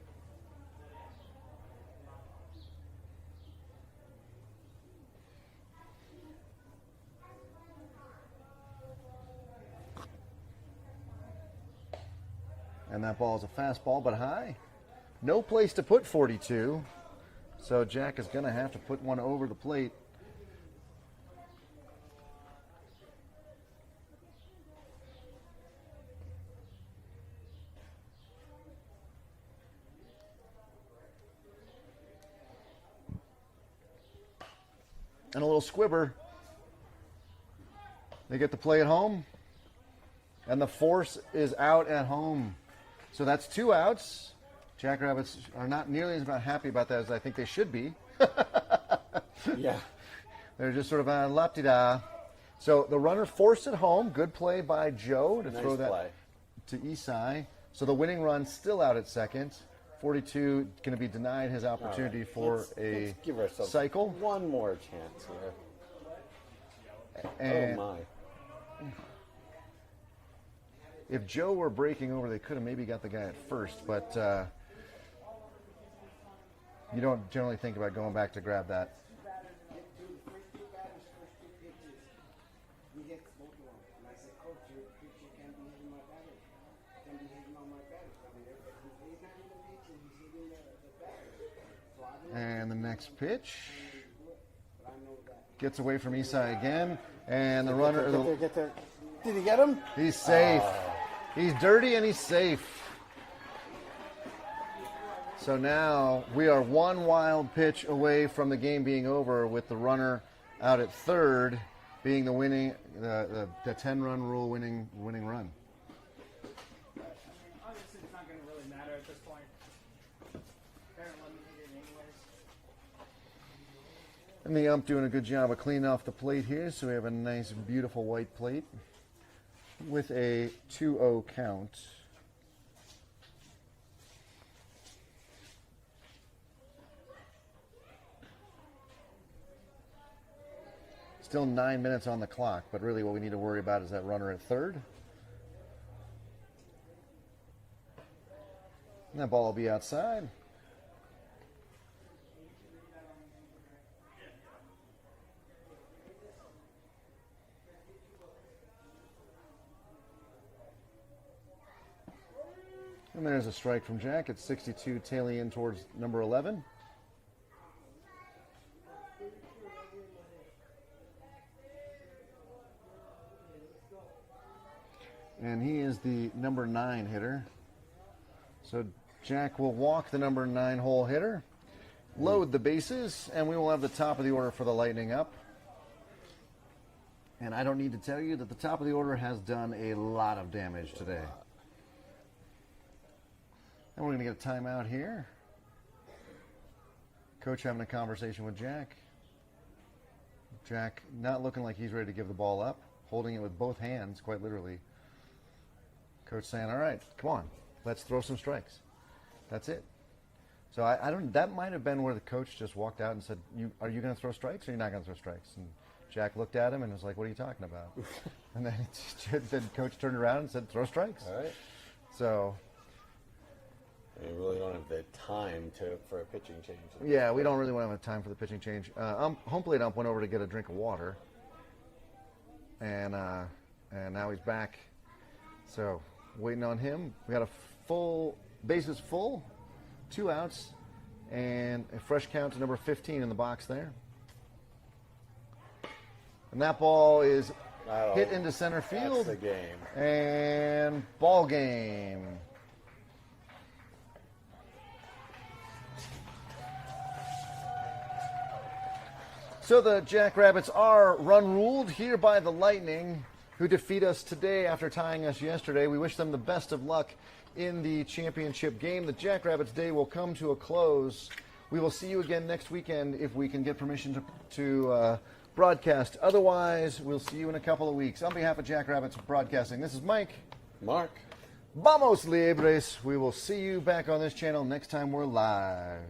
And that ball is a fastball, but high. No place to put 42. So Jack is going to have to put one over the plate. And a little squibber. They get to play at home. And the force is out at home. So that's 2 outs. Jackrabbits are not nearly as happy about that as I think they should be. Yeah. They're just sort of la-di-da. So the runner forced at home. Good play by Joe to throw that to Isai. So the winning run still out at second. 42 going to be denied his opportunity for let's give ourselves cycle. One more chance here. And oh my. If Joe were breaking over, they could have maybe got the guy at first, but you don't generally think about going back to grab that. And the next pitch gets away from Isai again, and the runner. Get there. Did he get him? He's safe. He's dirty and he's safe. So now we are one wild pitch away from the game being over, with the runner out at third being the winning, the 10-run rule winning run. Obviously, it's not going to really matter at this point. They're eliminated anyways. And the ump doing a good job of cleaning off the plate here, so we have a nice, beautiful white plate with a 2-0 count. Still 9 minutes on the clock, but really what we need to worry about is that runner at third. And that ball will be outside. And there's a strike from Jack at 62, tailing in towards number 11. And he is the number 9 hitter. So Jack will walk the number 9 hole hitter, load the bases, and we will have the top of the order for the Lightning up. And I don't need to tell you that the top of the order has done a lot of damage today. And we're going to get a timeout here. Coach having a conversation with Jack. Jack not looking like he's ready to give the ball up, holding it with both hands, quite literally. Coach saying, all right, come on, let's throw some strikes. That's it. So I don't, that might have been where the coach just walked out and said, are you going to throw strikes or are you not going to throw strikes? And Jack looked at him and was like, what are you talking about? And then coach turned around and said, throw strikes. All right. So you really don't have the time for a pitching change. yeah, we don't really want to have time for the pitching change. Home plate ump went over to get a drink of water, and now he's back. So waiting on him. We got a full bases full, 2 outs, and a fresh count to number 15 in the box there. And that ball is hit into center field. That's the game. And ball game. So the Jackrabbits are run ruled here by the Lightning, who defeat us today after tying us yesterday. We wish them the best of luck in the championship game. The Jackrabbits day will come to a close. We will see you again next weekend if we can get permission to broadcast. Otherwise, we'll see you in a couple of weeks. On behalf of Jackrabbits Broadcasting, this is Mike. Mark. Vamos Libres. We will see you back on this channel next time we're live.